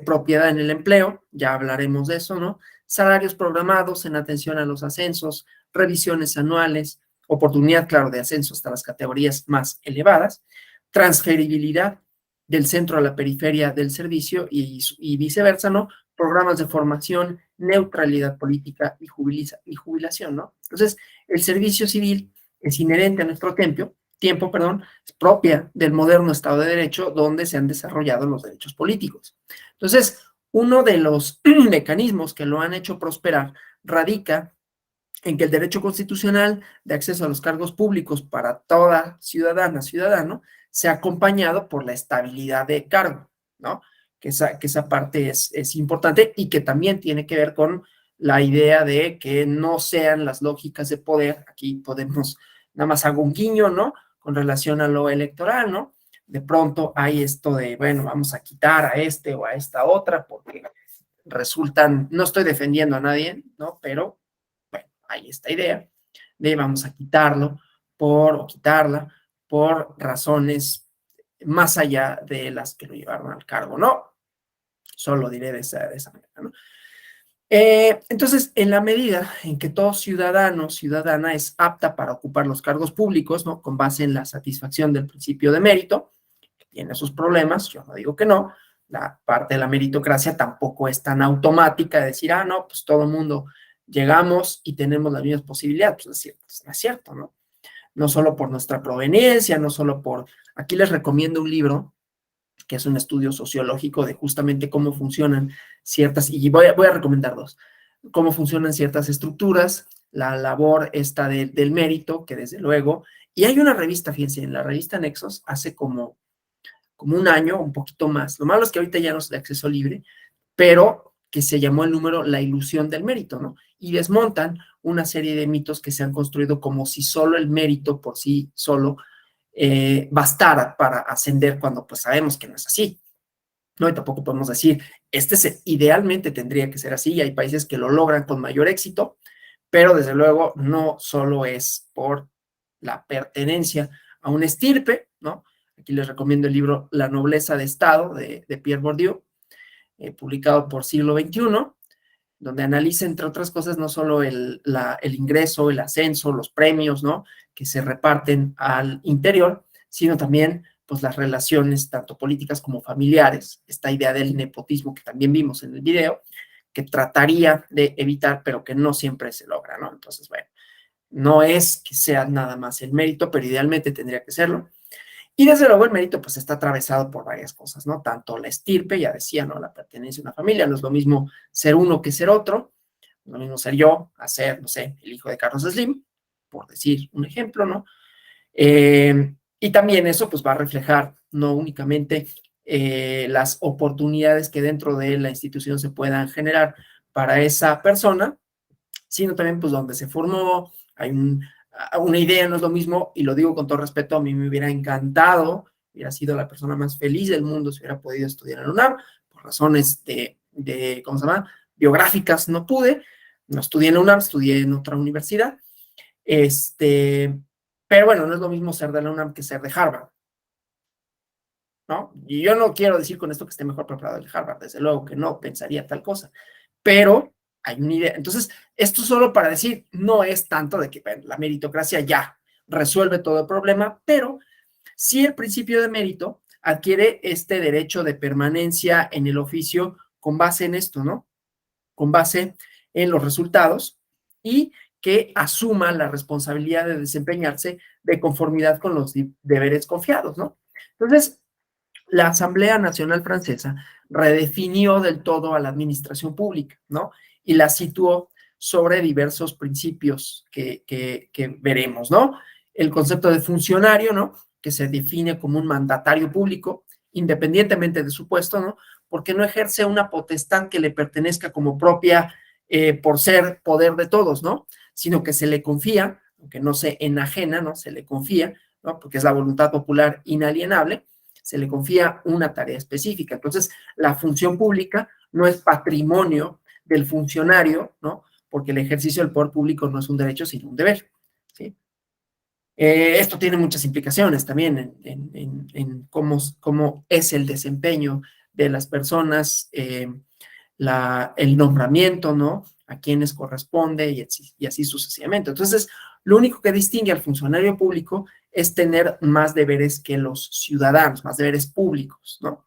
Speaker 1: Propiedad en el empleo, ya hablaremos de eso, ¿no? Salarios programados en atención a los ascensos, revisiones anuales, oportunidad, claro, de ascenso hasta las categorías más elevadas, transferibilidad del centro a la periferia del servicio y viceversa, ¿no? Programas de formación, neutralidad política y jubilación, ¿no? Entonces, el servicio civil es inherente a nuestro tiempo, es propia del moderno Estado de Derecho donde se han desarrollado los derechos políticos. Entonces, uno de los mecanismos que lo han hecho prosperar radica en que el derecho constitucional de acceso a los cargos públicos para toda ciudadano, sea acompañado por la estabilidad de cargo, ¿no? Que esa parte es importante y que también tiene que ver con la idea de que no sean las lógicas de poder. Aquí podemos, nada más hago un guiño, ¿no? Con relación a lo electoral, ¿no? De pronto hay esto de, bueno, vamos a quitar a este o a esta otra porque resultan, no estoy defendiendo a nadie, ¿no? Pero, bueno, hay esta idea de vamos a quitarlo o quitarla por razones más allá de las que lo llevaron al cargo, ¿no? Solo diré de esa manera, ¿no? Entonces, en la medida en que todo ciudadano, ciudadana es apta para ocupar los cargos públicos, ¿no? Con base en la satisfacción del principio de mérito, que tiene sus problemas, yo no digo que no, la parte de la meritocracia tampoco es tan automática de decir, no, pues todo el mundo llegamos y tenemos las mismas posibilidades, pues no es cierto, ¿no? No solo por nuestra proveniencia, no solo por... Aquí les recomiendo un libro que es un estudio sociológico de justamente cómo funcionan ciertas, y voy a recomendar dos, cómo funcionan ciertas estructuras, la labor esta del mérito, que desde luego, y hay una revista, fíjense, en la revista Nexos, hace como un año, un poquito más, lo malo es que ahorita ya no es de acceso libre, pero que se llamó el número La ilusión del mérito, ¿no? Y desmontan una serie de mitos que se han construido como si solo el mérito por sí solo bastara para ascender cuando pues sabemos que no es así, ¿no? Y tampoco podemos decir, idealmente tendría que ser así, y hay países que lo logran con mayor éxito, pero desde luego no solo es por la pertenencia a una estirpe, ¿no? Aquí les recomiendo el libro La nobleza de Estado de Pierre Bourdieu, publicado por Siglo XXI, donde analiza, entre otras cosas, no solo el ingreso, el ascenso, los premios, ¿no? Que se reparten al interior, sino también, pues, las relaciones, tanto políticas como familiares, esta idea del nepotismo que también vimos en el video, que trataría de evitar, pero que no siempre se logra, ¿no? Entonces, bueno, no es que sea nada más el mérito, pero idealmente tendría que serlo. Y desde luego el mérito pues está atravesado por varias cosas, ¿no? Tanto la estirpe, ya decía, ¿no? La pertenencia a una familia, no es lo mismo ser uno que ser otro, no es lo mismo ser yo a ser, no sé, el hijo de Carlos Slim, por decir un ejemplo, ¿no? Y también eso pues va a reflejar no únicamente las oportunidades que dentro de la institución se puedan generar para esa persona, sino también pues donde se formó, hay una idea, no es lo mismo, y lo digo con todo respeto, a mí me hubiera encantado, hubiera sido la persona más feliz del mundo si hubiera podido estudiar en la UNAM, por razones ¿cómo se llama? Biográficas no pude, no estudié en la UNAM, estudié en otra universidad, pero bueno, no es lo mismo ser de la UNAM que ser de Harvard, ¿no? Y yo no quiero decir con esto que esté mejor preparado el Harvard, desde luego que no, pensaría tal cosa, pero hay una idea. Entonces, esto solo para decir, no es tanto de que bueno, la meritocracia ya resuelve todo el problema, pero sí el principio de mérito adquiere este derecho de permanencia en el oficio con base en esto, ¿no? Con base en los resultados y que asuma la responsabilidad de desempeñarse de conformidad con los deberes confiados, ¿no? Entonces, la Asamblea Nacional Francesa redefinió del todo a la administración pública, ¿no? Y la situó sobre diversos principios que veremos, ¿no? El concepto de funcionario, ¿no? Que se define como un mandatario público, independientemente de su puesto, ¿no? Porque no ejerce una potestad que le pertenezca como propia por ser poder de todos, ¿no? Sino que se le confía, aunque no se enajena, ¿no? Se le confía, ¿no? Porque es la voluntad popular inalienable, se le confía una tarea específica. Entonces, la función pública no es patrimonio del funcionario, ¿no? Porque el ejercicio del poder público no es un derecho, sino un deber, ¿sí? Esto tiene muchas implicaciones también en cómo es el desempeño de las personas, el nombramiento, ¿no? A quienes corresponde y así sucesivamente. Entonces, lo único que distingue al funcionario público es tener más deberes que los ciudadanos, más deberes públicos, ¿no?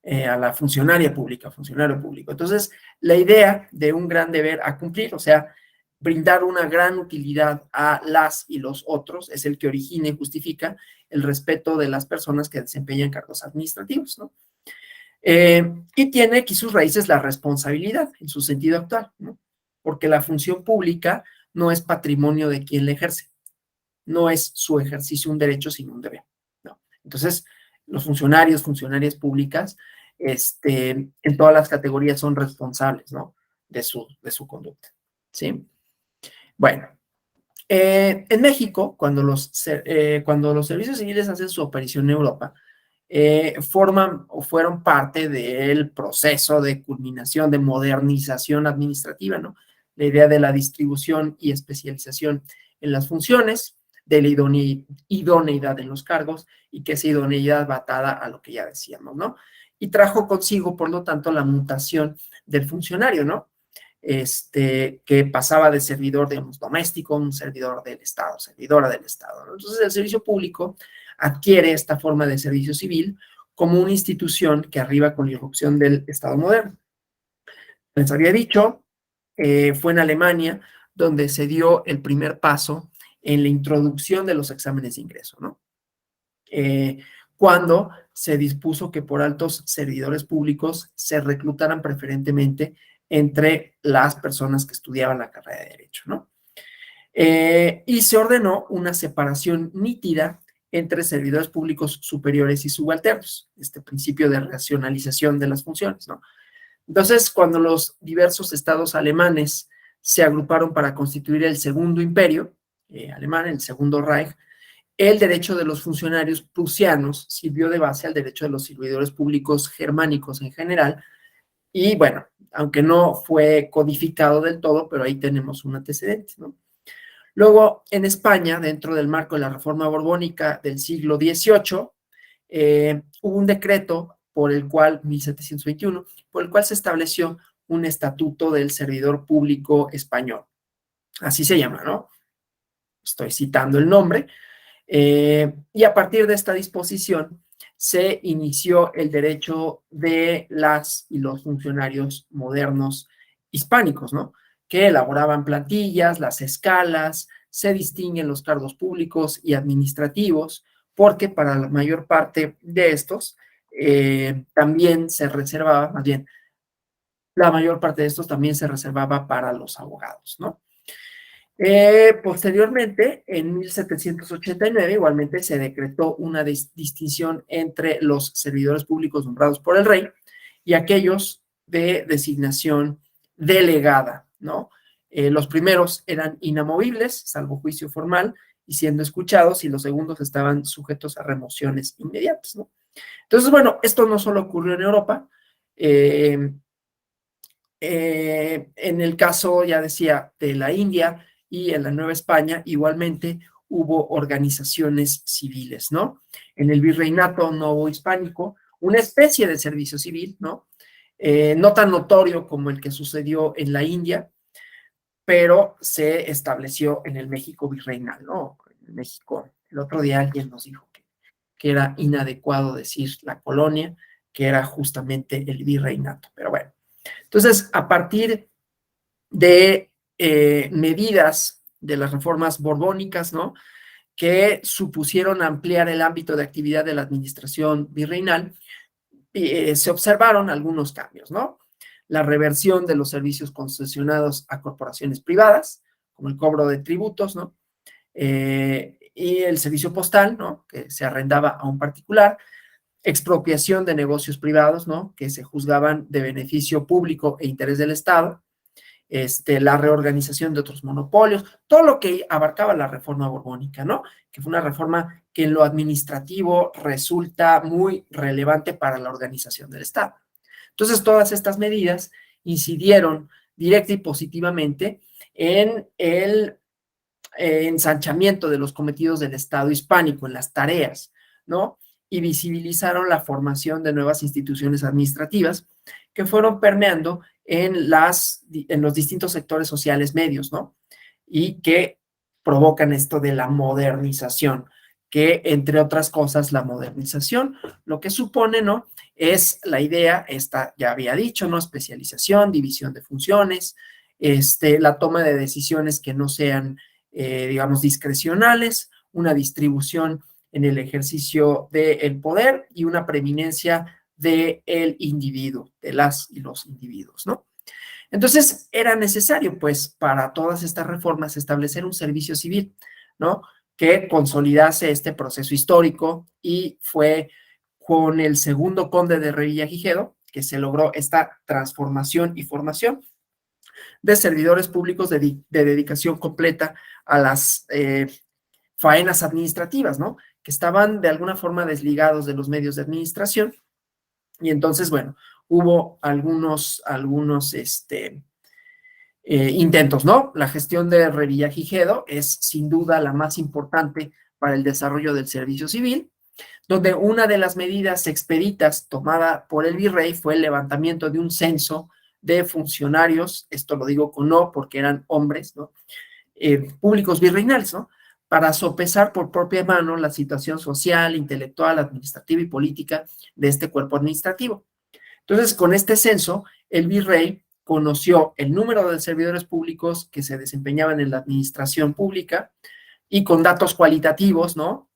Speaker 1: A la funcionaria pública, funcionario público. Entonces, la idea de un gran deber a cumplir, o sea, brindar una gran utilidad a las y los otros, es el que origina y justifica el respeto de las personas que desempeñan cargos administrativos, ¿no? Y tiene aquí sus raíces la responsabilidad en su sentido actual, ¿no? Porque la función pública no es patrimonio de quien la ejerce, no es su ejercicio un derecho sino un deber, ¿no? Entonces, los funcionarios, funcionarias públicas, en todas las categorías son responsables, ¿no? de su conducta, ¿sí? Bueno, en México, cuando los servicios civiles hacen su aparición en Europa, forman o fueron parte del proceso de culminación, de modernización administrativa, ¿no? La idea de la distribución y especialización en las funciones, de la idoneidad en los cargos, y que esa idoneidad va atada a lo que ya decíamos, ¿no? Y trajo consigo, por lo tanto, la mutación del funcionario, ¿no? Que pasaba de servidor, digamos, doméstico a un servidor del Estado, servidora del Estado, ¿no? Entonces, el servicio público adquiere esta forma de servicio civil como una institución que arriba con la irrupción del Estado moderno. Les había dicho, fue en Alemania donde se dio el primer paso en la introducción de los exámenes de ingreso, ¿no? Cuando se dispuso que por altos servidores públicos se reclutaran preferentemente entre las personas que estudiaban la carrera de Derecho, ¿no? Y se ordenó una separación nítida entre servidores públicos superiores y subalternos, este principio de racionalización de las funciones, ¿no? Entonces, cuando los diversos estados alemanes se agruparon para constituir el segundo imperio alemán, el segundo Reich, el derecho de los funcionarios prusianos sirvió de base al derecho de los servidores públicos germánicos en general, y bueno, aunque no fue codificado del todo, pero ahí tenemos un antecedente, ¿no? Luego, en España, dentro del marco de la Reforma Borbónica del siglo XVIII, hubo un decreto por el cual, 1721, por el cual se estableció un estatuto del servidor público español. Así se llama, ¿no? Estoy citando el nombre. Y a partir de esta disposición se inició el derecho de las y los funcionarios modernos hispánicos, ¿no? Que elaboraban plantillas, las escalas, se distinguen los cargos públicos y administrativos, porque para la mayor parte de estos también se reservaba, más bien, la mayor parte de estos también se reservaba para los abogados, ¿no? Posteriormente, en 1789, igualmente se decretó una distinción entre los servidores públicos nombrados por el rey y aquellos de designación delegada, ¿no? Los primeros eran inamovibles, salvo juicio formal, y siendo escuchados, y los segundos estaban sujetos a remociones inmediatas, ¿no? Entonces, bueno, esto no solo ocurrió en Europa. En el caso, ya decía, de la India y en la Nueva España, igualmente hubo organizaciones civiles, ¿no? En el Virreinato Novohispánico, una especie de servicio civil, ¿no? No tan notorio como el que sucedió en la India, pero se estableció en el México virreinal, ¿no? En México, el otro día alguien nos dijo que era inadecuado decir la colonia, que era justamente el virreinato, pero bueno. Entonces, a partir de medidas de las reformas borbónicas, ¿no? Que supusieron ampliar el ámbito de actividad de la administración virreinal, se observaron algunos cambios, ¿no? La reversión de los servicios concesionados a corporaciones privadas, como el cobro de tributos, ¿no? Y el servicio postal, ¿no? Que se arrendaba a un particular, expropiación de negocios privados, ¿no? Que se juzgaban de beneficio público e interés del Estado, la reorganización de otros monopolios, todo lo que abarcaba la reforma borbónica, ¿no? Que fue una reforma que en lo administrativo resulta muy relevante para la organización del Estado. Entonces, todas estas medidas incidieron directa y positivamente en el ensanchamiento de los cometidos del Estado hispánico, en las tareas, ¿no? Y visibilizaron la formación de nuevas instituciones administrativas que fueron permeando en los distintos sectores sociales medios, ¿no? Y que provocan esto de la modernización, que entre otras cosas la modernización, lo que supone, ¿no? Es la idea, esta ya había dicho, ¿no? Especialización, división de funciones, la toma de decisiones que no sean, digamos, discrecionales, una distribución en el ejercicio del poder y una preeminencia del individuo, de las y los individuos, ¿no? Entonces, era necesario, pues, para todas estas reformas establecer un servicio civil, ¿no? Que consolidase este proceso histórico, y fue con el segundo conde de Revillagigedo que se logró esta transformación y formación. de servidores públicos de dedicación completa a las faenas administrativas, ¿no? Que estaban de alguna forma desligados de los medios de administración. Y entonces, bueno, hubo algunos intentos, ¿no? La gestión de Revillagigedo es sin duda la más importante para el desarrollo del servicio civil, donde una de las medidas expeditas tomada por el virrey fue el levantamiento de un censo de funcionarios, esto lo digo con no porque eran hombres, ¿no? Públicos virreinales, ¿no? Para sopesar por propia mano la situación social, intelectual, administrativa y política de este cuerpo administrativo. Entonces, con este censo, el virrey conoció el número de servidores públicos que se desempeñaban en la administración pública y con datos cualitativos, ¿no?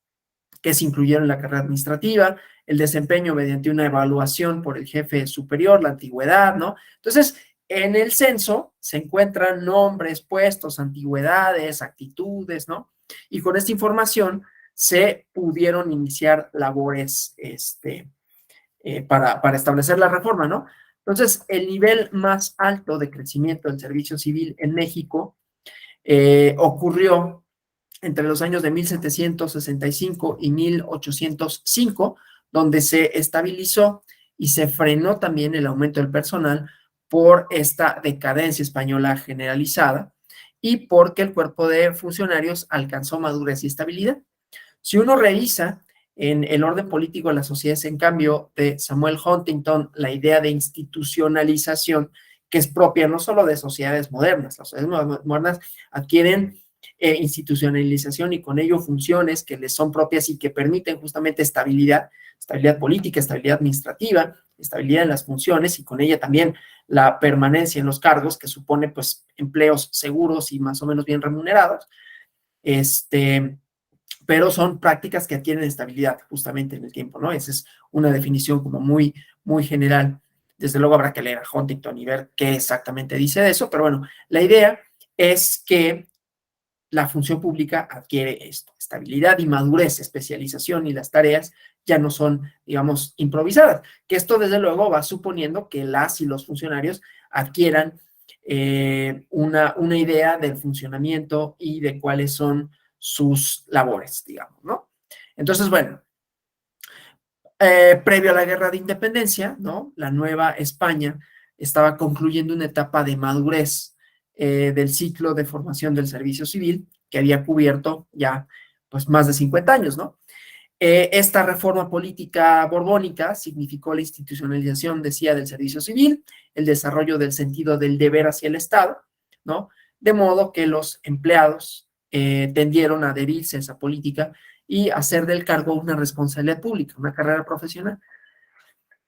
Speaker 1: Que se incluyeron en la carrera administrativa, el desempeño mediante una evaluación por el jefe superior, la antigüedad, ¿no? Entonces, en el censo se encuentran nombres, puestos, antigüedades, actitudes, ¿no? Y con esta información se pudieron iniciar labores, para establecer la reforma, ¿no? Entonces, el nivel más alto de crecimiento del servicio civil en México ocurrió entre los años de 1765 y 1805, donde se estabilizó y se frenó también el aumento del personal por esta decadencia española generalizada y porque el cuerpo de funcionarios alcanzó madurez y estabilidad. Si uno revisa en El orden político de las sociedades, en cambio, de Samuel Huntington, la idea de institucionalización, que es propia no solo de sociedades modernas, las sociedades modernas adquieren institucionalización y con ello funciones que les son propias y que permiten justamente estabilidad política, estabilidad administrativa, estabilidad en las funciones y con ella también la permanencia en los cargos, que supone pues empleos seguros y más o menos bien remunerados, pero son prácticas que adquieren estabilidad justamente en el tiempo, ¿no? Esa es una definición como muy, muy general. Desde luego habrá que leer a Huntington y ver qué exactamente dice de eso, pero bueno, la idea es que la función pública adquiere esto, estabilidad y madurez, especialización, y las tareas ya no son, digamos, improvisadas, que esto desde luego va suponiendo que las y los funcionarios adquieran una idea del funcionamiento y de cuáles son sus labores, digamos, ¿no? Entonces, bueno, previo a la Guerra de Independencia, ¿no? La Nueva España estaba concluyendo una etapa de madurez del ciclo de formación del servicio civil que había cubierto ya pues más de 50 años, ¿no? Esta reforma política borbónica significó la institucionalización, decía, del servicio civil, el desarrollo del sentido del deber hacia el Estado, ¿no? De modo que los empleados tendieron a adherirse a esa política y hacer del cargo una responsabilidad pública, una carrera profesional.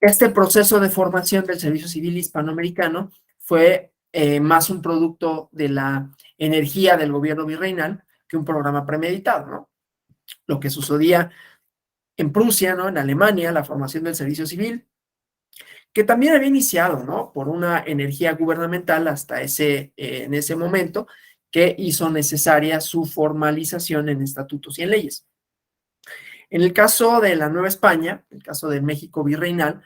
Speaker 1: Este proceso de formación del servicio civil hispanoamericano fue más un producto de la energía del gobierno virreinal que un programa premeditado, ¿no? Lo que sucedía en Prusia, ¿no? En Alemania, la formación del servicio civil, que también había iniciado, ¿no? Por una energía gubernamental hasta en ese momento, que hizo necesaria su formalización en estatutos y en leyes. En el caso de la Nueva España, el caso del México virreinal,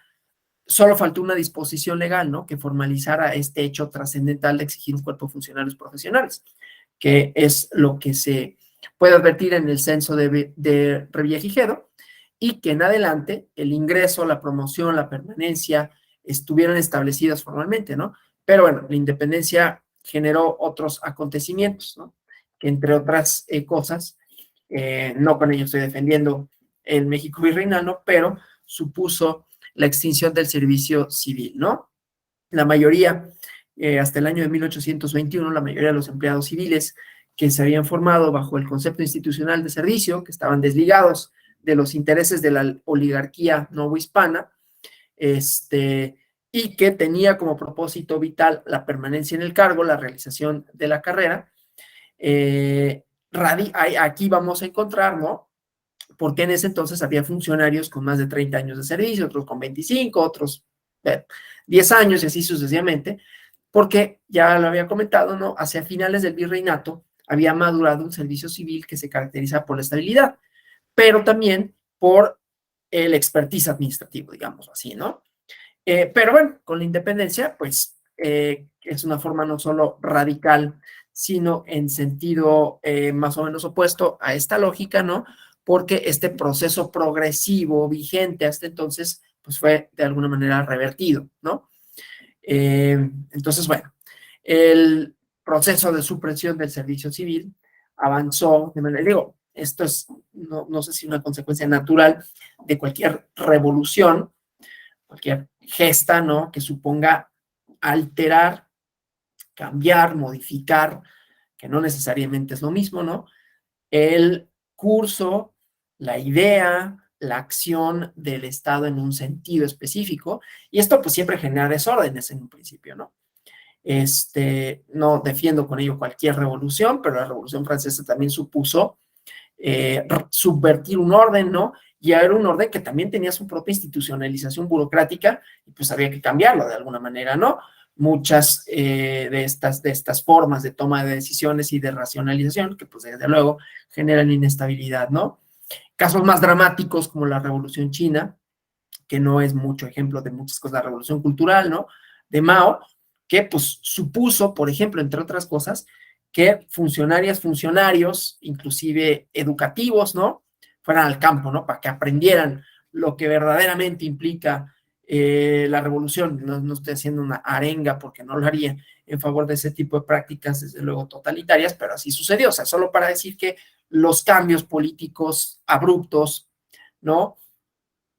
Speaker 1: solo faltó una disposición legal, ¿no? Que formalizara este hecho trascendental de exigir un cuerpo de funcionarios profesionales, que es lo que se puede advertir en el censo de Revillagigedo, y que en adelante el ingreso, la promoción, la permanencia estuvieron establecidas formalmente, ¿no? Pero bueno, la independencia generó otros acontecimientos, ¿no? Que entre otras cosas, no con ello estoy defendiendo el México virreinal, pero supuso la extinción del servicio civil, ¿no? La mayoría, hasta el año de 1821, la mayoría de los empleados civiles que se habían formado bajo el concepto institucional de servicio, que estaban desligados de los intereses de la oligarquía novohispana, y que tenía como propósito vital la permanencia en el cargo, la realización de la carrera. Aquí vamos a encontrar, ¿no? Porque en ese entonces había funcionarios con más de 30 años de servicio, otros con 25, otros 10 años y así sucesivamente, porque ya lo había comentado, ¿no? Hacia finales del virreinato había madurado un servicio civil que se caracteriza por la estabilidad, pero también por el expertise administrativo, digamos así, ¿no? Pero bueno, con la independencia, pues que es una forma no solo radical, sino en sentido más o menos opuesto a esta lógica, ¿no? Porque este proceso progresivo vigente hasta entonces, pues fue de alguna manera revertido, ¿no? Entonces, bueno, el proceso de supresión del servicio civil avanzó de manera, digo, esto es, no sé si una consecuencia natural de cualquier revolución, cualquier gesta, ¿no? Que suponga alterar, cambiar, modificar, que no necesariamente es lo mismo, ¿no? El curso, la idea, la acción del Estado en un sentido específico, y esto pues siempre genera desórdenes en un principio, ¿no? No defiendo con ello cualquier revolución, pero la Revolución Francesa también supuso subvertir un orden, ¿no? Y era un orden que también tenía su propia institucionalización burocrática y pues había que cambiarlo de alguna manera, ¿no? Muchas de estas formas de toma de decisiones y de racionalización, que pues desde luego generan inestabilidad, ¿no? Casos más dramáticos como la Revolución China, que no es mucho ejemplo de muchas cosas, la Revolución Cultural, ¿no? De Mao, que pues supuso, por ejemplo, entre otras cosas, que funcionarios, inclusive educativos, ¿no? Fueran al campo, ¿no? Para que aprendieran lo que verdaderamente implica la revolución. No estoy haciendo una arenga porque no lo haría en favor de ese tipo de prácticas, desde luego totalitarias, pero así sucedió. O sea, solo para decir que los cambios políticos abruptos, ¿no?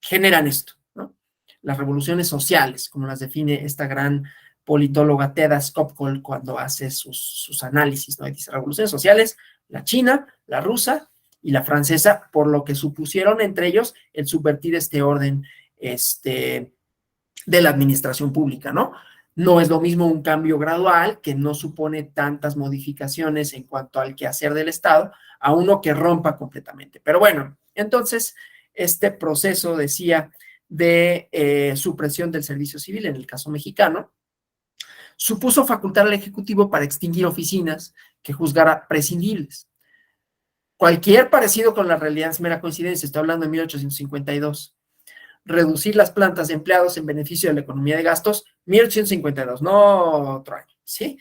Speaker 1: Generan esto, ¿no? Las revoluciones sociales, como las define esta gran politóloga Teda Skocpol cuando hace sus análisis, ¿no? Y dice, revoluciones sociales, la china, la rusa y la francesa, por lo que supusieron entre ellos el subvertir este orden de la administración pública, ¿no? No es lo mismo un cambio gradual que no supone tantas modificaciones en cuanto al quehacer del Estado, a uno que rompa completamente. Pero bueno, entonces, este proceso, decía, de supresión del servicio civil, en el caso mexicano, supuso facultar al Ejecutivo para extinguir oficinas que juzgara prescindibles. Cualquier parecido con la realidad es mera coincidencia, estoy hablando de 1852. Reducir las plantas de empleados en beneficio de la economía de gastos, 1852, no otro año, ¿sí?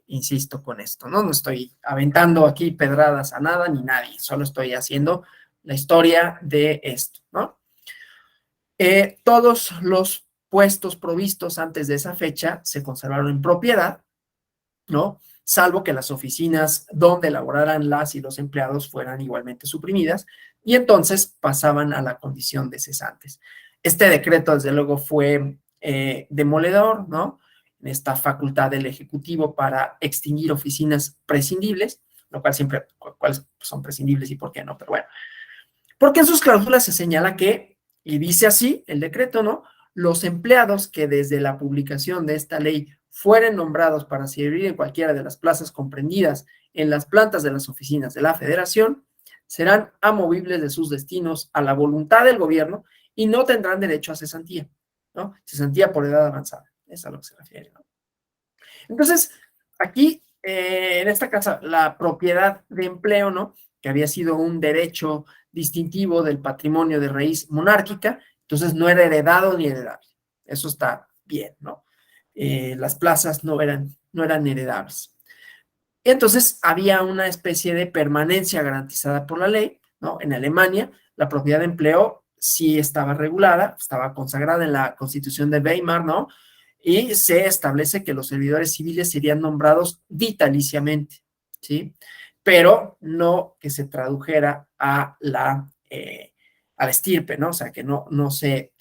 Speaker 1: Insisto con esto, ¿no? No estoy aventando aquí pedradas a nada ni nadie, solo estoy haciendo la historia de esto, ¿no? Todos los puestos provistos antes de esa fecha se conservaron en propiedad, ¿no? Salvo que las oficinas donde laboraran las y los empleados fueran igualmente suprimidas y entonces pasaban a la condición de cesantes. Este decreto, desde luego, fue demoledor, ¿no? En esta facultad del Ejecutivo para extinguir oficinas prescindibles, lo cual siempre, cuáles son prescindibles y por qué no, pero bueno. Porque en sus cláusulas se señala que, y dice así el decreto, ¿no? Los empleados que desde la publicación de esta ley fueren nombrados para servir en cualquiera de las plazas comprendidas en las plantas de las oficinas de la Federación serán amovibles de sus destinos a la voluntad del gobierno y no tendrán derecho a cesantía, ¿no? Cesantía por edad avanzada, es a lo que se refiere, ¿no? Entonces, aquí, en esta casa, la propiedad de empleo, ¿no? Que había sido un derecho distintivo del patrimonio de raíz monárquica, entonces no era heredado ni heredable. Eso está bien, ¿no? Las plazas no eran heredables. Y entonces había una especie de permanencia garantizada por la ley, ¿no? En Alemania, la propiedad de empleo sí estaba regulada, estaba consagrada en la Constitución de Weimar, ¿no? Y se establece que los servidores civiles serían nombrados vitaliciamente, ¿sí? Pero no que se tradujera a la estirpe, ¿no? O sea, que no se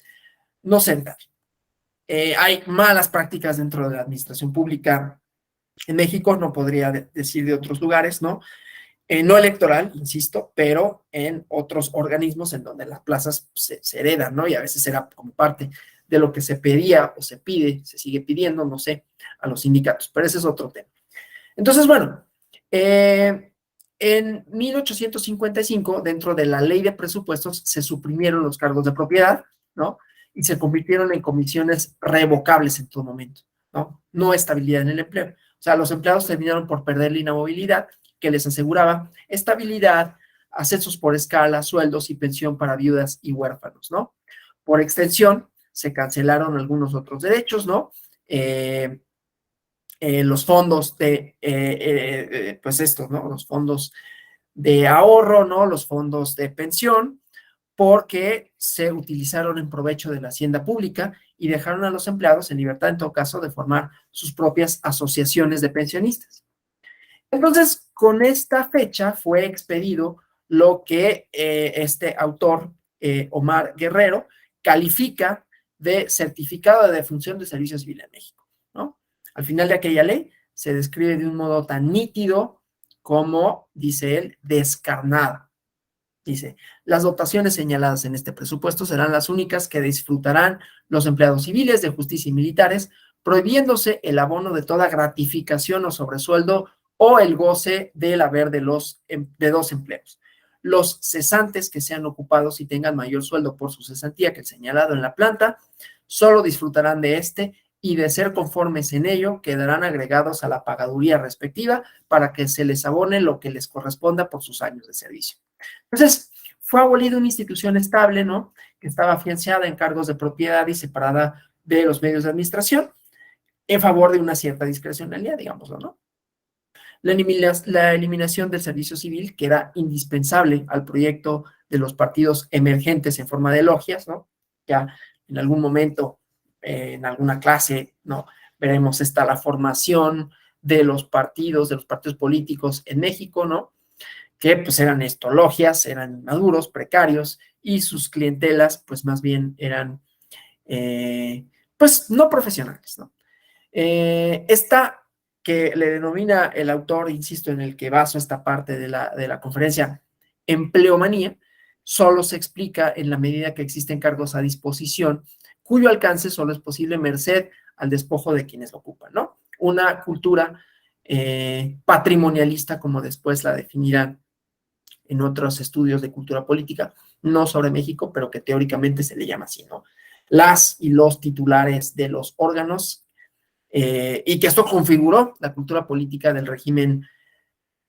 Speaker 1: hay malas prácticas dentro de la administración pública en México, no podría decir de otros lugares, ¿no? No electoral, insisto, pero en otros organismos en donde las plazas se heredan, ¿no? Y a veces era como parte de lo que se pedía o se pide, se sigue pidiendo, no sé, a los sindicatos, pero ese es otro tema. Entonces, bueno, en 1855, dentro de la ley de presupuestos, se suprimieron los cargos de propiedad, ¿no? Y se convirtieron en comisiones revocables en todo momento, ¿no? No estabilidad en el empleo. O sea, los empleados terminaron por perder la inamovilidad que les aseguraba estabilidad, ascensos por escala, sueldos y pensión para viudas y huérfanos, ¿no? Por extensión, se cancelaron algunos otros derechos, ¿no? los fondos pues estos, ¿no? Los fondos de ahorro, ¿no? Los fondos de pensión, porque se utilizaron en provecho de la hacienda pública y dejaron a los empleados en libertad, en todo caso, de formar sus propias asociaciones de pensionistas. Entonces, con esta fecha fue expedido lo que este autor, Omar Guerrero, califica de certificado de defunción de servicio civil en México, ¿no? Al final de aquella ley se describe de un modo tan nítido como, dice él, descarnado. Dice, las dotaciones señaladas en este presupuesto serán las únicas que disfrutarán los empleados civiles de justicia y militares, prohibiéndose el abono de toda gratificación o sobresueldo o el goce del haber de dos empleos. Los cesantes que sean ocupados y tengan mayor sueldo por su cesantía que el señalado en la planta, solo disfrutarán de este y de ser conformes en ello, quedarán agregados a la pagaduría respectiva para que se les abone lo que les corresponda por sus años de servicio. Entonces, fue abolida una institución estable, ¿no? Que estaba afianzada en cargos de propiedad y separada de los medios de administración en favor de una cierta discrecionalidad, digámoslo, ¿no? La eliminación del servicio civil, que era indispensable al proyecto de los partidos emergentes en forma de logias, ¿no? Ya en algún momento, en alguna clase, ¿no? Veremos la formación de los partidos políticos en México, ¿no? Que pues eran logias, eran maduros, precarios, y sus clientelas pues más bien eran pues no profesionales, ¿no? Esta que le denomina el autor, insisto, en el que baso esta parte de la conferencia, empleomanía, solo se explica en la medida que existen cargos a disposición, cuyo alcance solo es posible merced al despojo de quienes lo ocupan, ¿no? Una cultura patrimonialista, como después la definirán en otros estudios de cultura política, no sobre México, pero que teóricamente se le llama así, ¿no? Las y los titulares de los órganos, y que esto configuró la cultura política del régimen,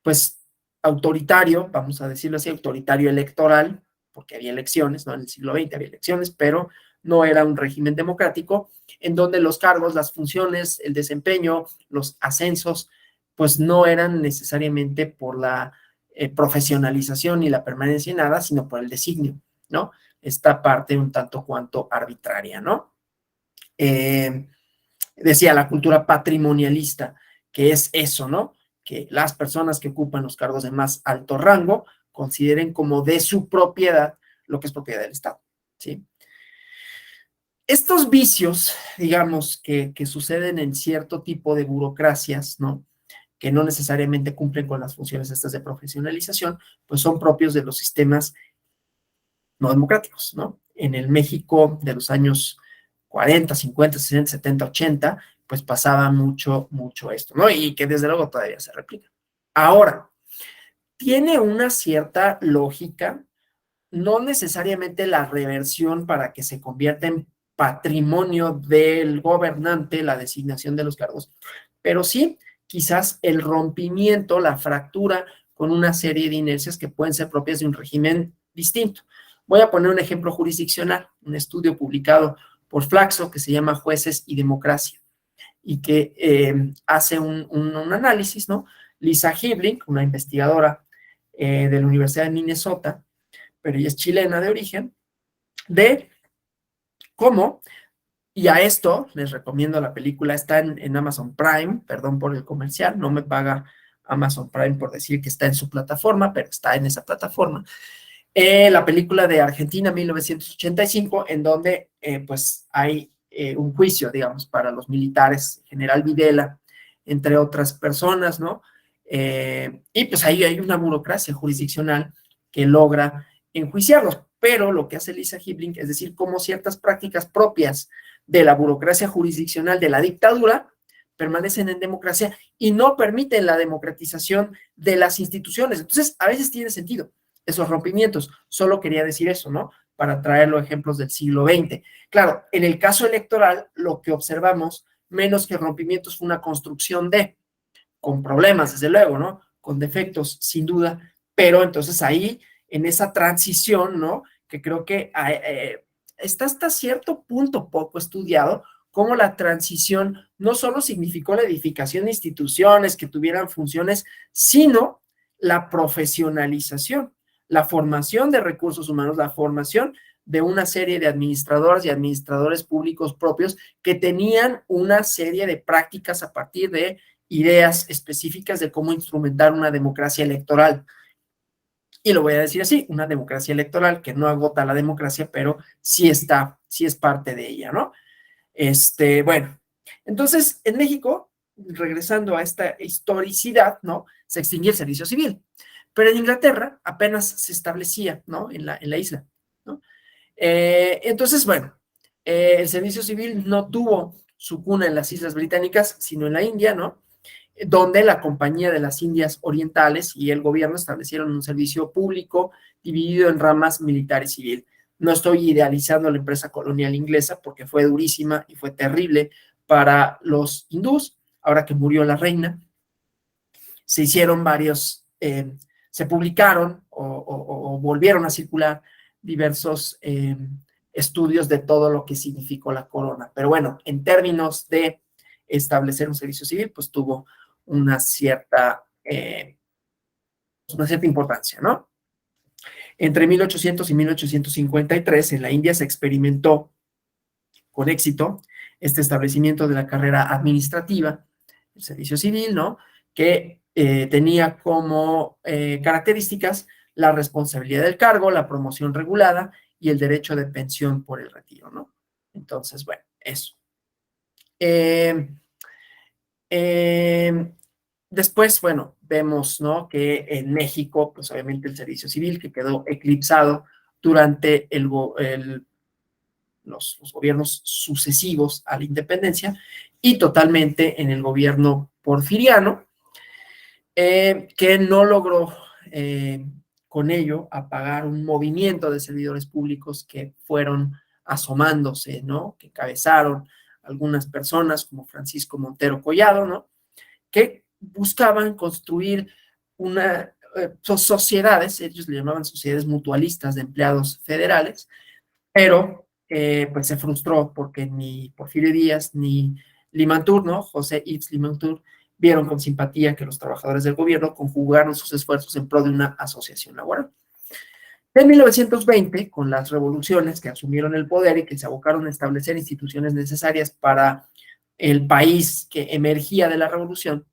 Speaker 1: pues, autoritario, vamos a decirlo así, autoritario electoral, porque había elecciones, ¿no? En el siglo XX había elecciones, pero no era un régimen democrático, en donde los cargos, las funciones, el desempeño, los ascensos, pues no eran necesariamente por la profesionalización y la permanencia en nada, sino por el designio, ¿no? Esta parte un tanto cuanto arbitraria, ¿no? Decía la cultura patrimonialista, que es eso, ¿no? Que las personas que ocupan los cargos de más alto rango consideren como de su propiedad lo que es propiedad del Estado, ¿sí? Estos vicios, digamos, que suceden en cierto tipo de burocracias, ¿no? Que no necesariamente cumplen con las funciones estas de profesionalización, pues son propios de los sistemas no democráticos, ¿no? En el México de los años 40, 50, 60, 70, 80, pues pasaba mucho esto, ¿no? Y que desde luego todavía se replica. Ahora, tiene una cierta lógica, no necesariamente la reversión para que se convierta en patrimonio del gobernante la designación de los cargos, pero sí quizás el rompimiento, la fractura con una serie de inercias que pueden ser propias de un régimen distinto. Voy a poner un ejemplo jurisdiccional, un estudio publicado por Flaxo que se llama Jueces y Democracia y que hace un análisis, ¿no? Lisa Hibling, una investigadora de la Universidad de Minnesota, pero ella es chilena de origen, de cómo, y a esto les recomiendo la película, está en Amazon Prime, perdón por el comercial, no me paga Amazon Prime por decir que está en su plataforma, pero está en esa plataforma. La película de Argentina 1985, en donde pues hay un juicio, digamos, para los militares, General Videla, entre otras personas, ¿no? Y pues ahí hay una burocracia jurisdiccional que logra enjuiciarlos, pero lo que hace Lisa Hibling es decir, cómo ciertas prácticas propias de la burocracia jurisdiccional de la dictadura permanecen en democracia y no permiten la democratización de las instituciones. Entonces, a veces tiene sentido esos rompimientos. Solo quería decir eso, ¿no? Para traer los ejemplos del siglo XX. Claro, en el caso electoral, lo que observamos, menos que rompimientos, fue una construcción con problemas, desde luego, ¿no? Con defectos, sin duda, pero entonces ahí, en esa transición, ¿no? Que creo que está hasta cierto punto poco estudiado, cómo la transición no solo significó la edificación de instituciones que tuvieran funciones, sino la profesionalización, la formación de recursos humanos, la formación de una serie de administradoras y administradores públicos propios que tenían una serie de prácticas a partir de ideas específicas de cómo instrumentar una democracia electoral. Y lo voy a decir así, una democracia electoral que no agota la democracia, pero sí es parte de ella, ¿no? Bueno, entonces en México, regresando a esta historicidad, ¿no? Se extinguió el servicio civil, pero en Inglaterra apenas se establecía, ¿no? En la isla, ¿no? Entonces, bueno, el servicio civil no tuvo su cuna en las Islas Británicas, sino en la India, ¿no? Donde la Compañía de las Indias Orientales y el gobierno establecieron un servicio público dividido en ramas militar y civil. No estoy idealizando la empresa colonial inglesa porque fue durísima y fue terrible para los hindús. Ahora que murió la reina, se hicieron se publicaron o volvieron a circular diversos estudios de todo lo que significó la corona. Pero bueno, en términos de establecer un servicio civil, pues tuvo una cierta importancia, ¿no? Entre 1800 y 1853 en la India se experimentó con éxito este establecimiento de la carrera administrativa, el servicio civil, ¿no? Que tenía como características la responsabilidad del cargo, la promoción regulada y el derecho de pensión por el retiro, ¿no? Entonces, bueno, eso. Después, bueno, vemos, ¿no? Que en México, pues obviamente el servicio civil que quedó eclipsado durante los gobiernos sucesivos a la independencia y totalmente en el gobierno porfiriano, que no logró con ello apagar un movimiento de servidores públicos que fueron asomándose, ¿no? Que encabezaron algunas personas como Francisco Montero Collado, ¿no? Que buscaban construir sociedades, ellos le llamaban sociedades mutualistas de empleados federales, pero pues se frustró porque ni Porfirio Díaz ni Limantour, ¿no? José Yves Limantour, vieron con simpatía que los trabajadores del gobierno conjugaron sus esfuerzos en pro de una asociación laboral. En 1920, con las revoluciones que asumieron el poder y que se abocaron a establecer instituciones necesarias para el país que emergía de la revolución,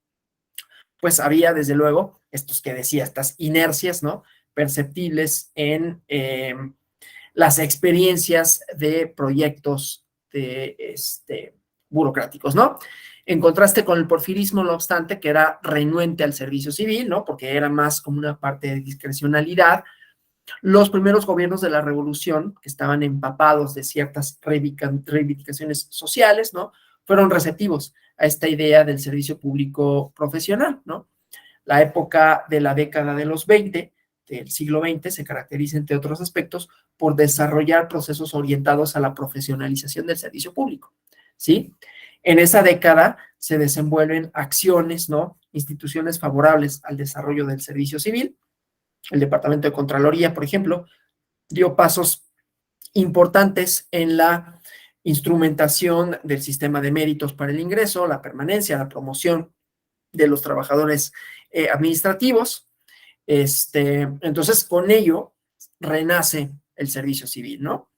Speaker 1: pues había desde luego estos que decía, estas inercias, ¿no? Perceptibles en las experiencias de proyectos burocráticos, ¿no? En contraste con el porfirismo, no obstante, que era renuente al servicio civil, ¿no? Porque era más como una parte de discrecionalidad. Los primeros gobiernos de la revolución, que estaban empapados de ciertas reivindicaciones sociales, ¿no? Fueron receptivos a esta idea del servicio público profesional, ¿no? La época de la década de los 20, del siglo XX, se caracteriza, entre otros aspectos, por desarrollar procesos orientados a la profesionalización del servicio público, ¿sí? En esa década se desenvuelven acciones, ¿no? Instituciones favorables al desarrollo del servicio civil. El Departamento de Contraloría, por ejemplo, dio pasos importantes en la instrumentación del sistema de méritos para el ingreso, la permanencia, la promoción de los trabajadores administrativos. Entonces, con ello renace el servicio civil, ¿no?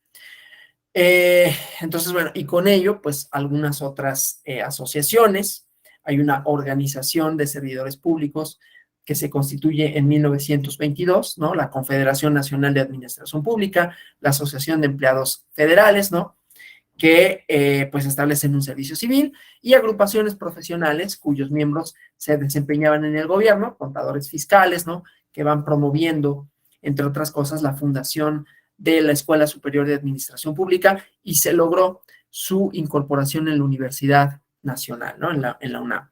Speaker 1: Entonces, bueno, y con ello, pues, algunas otras asociaciones. Hay una organización de servidores públicos que se constituye en 1922, ¿no? La Confederación Nacional de Administración Pública, la Asociación de Empleados Federales, ¿no? Que pues establecen un servicio civil, y agrupaciones profesionales cuyos miembros se desempeñaban en el gobierno, contadores fiscales, ¿no? Que van promoviendo, entre otras cosas, la fundación de la Escuela Superior de Administración Pública, y se logró su incorporación en la Universidad Nacional, ¿no? En la UNAM.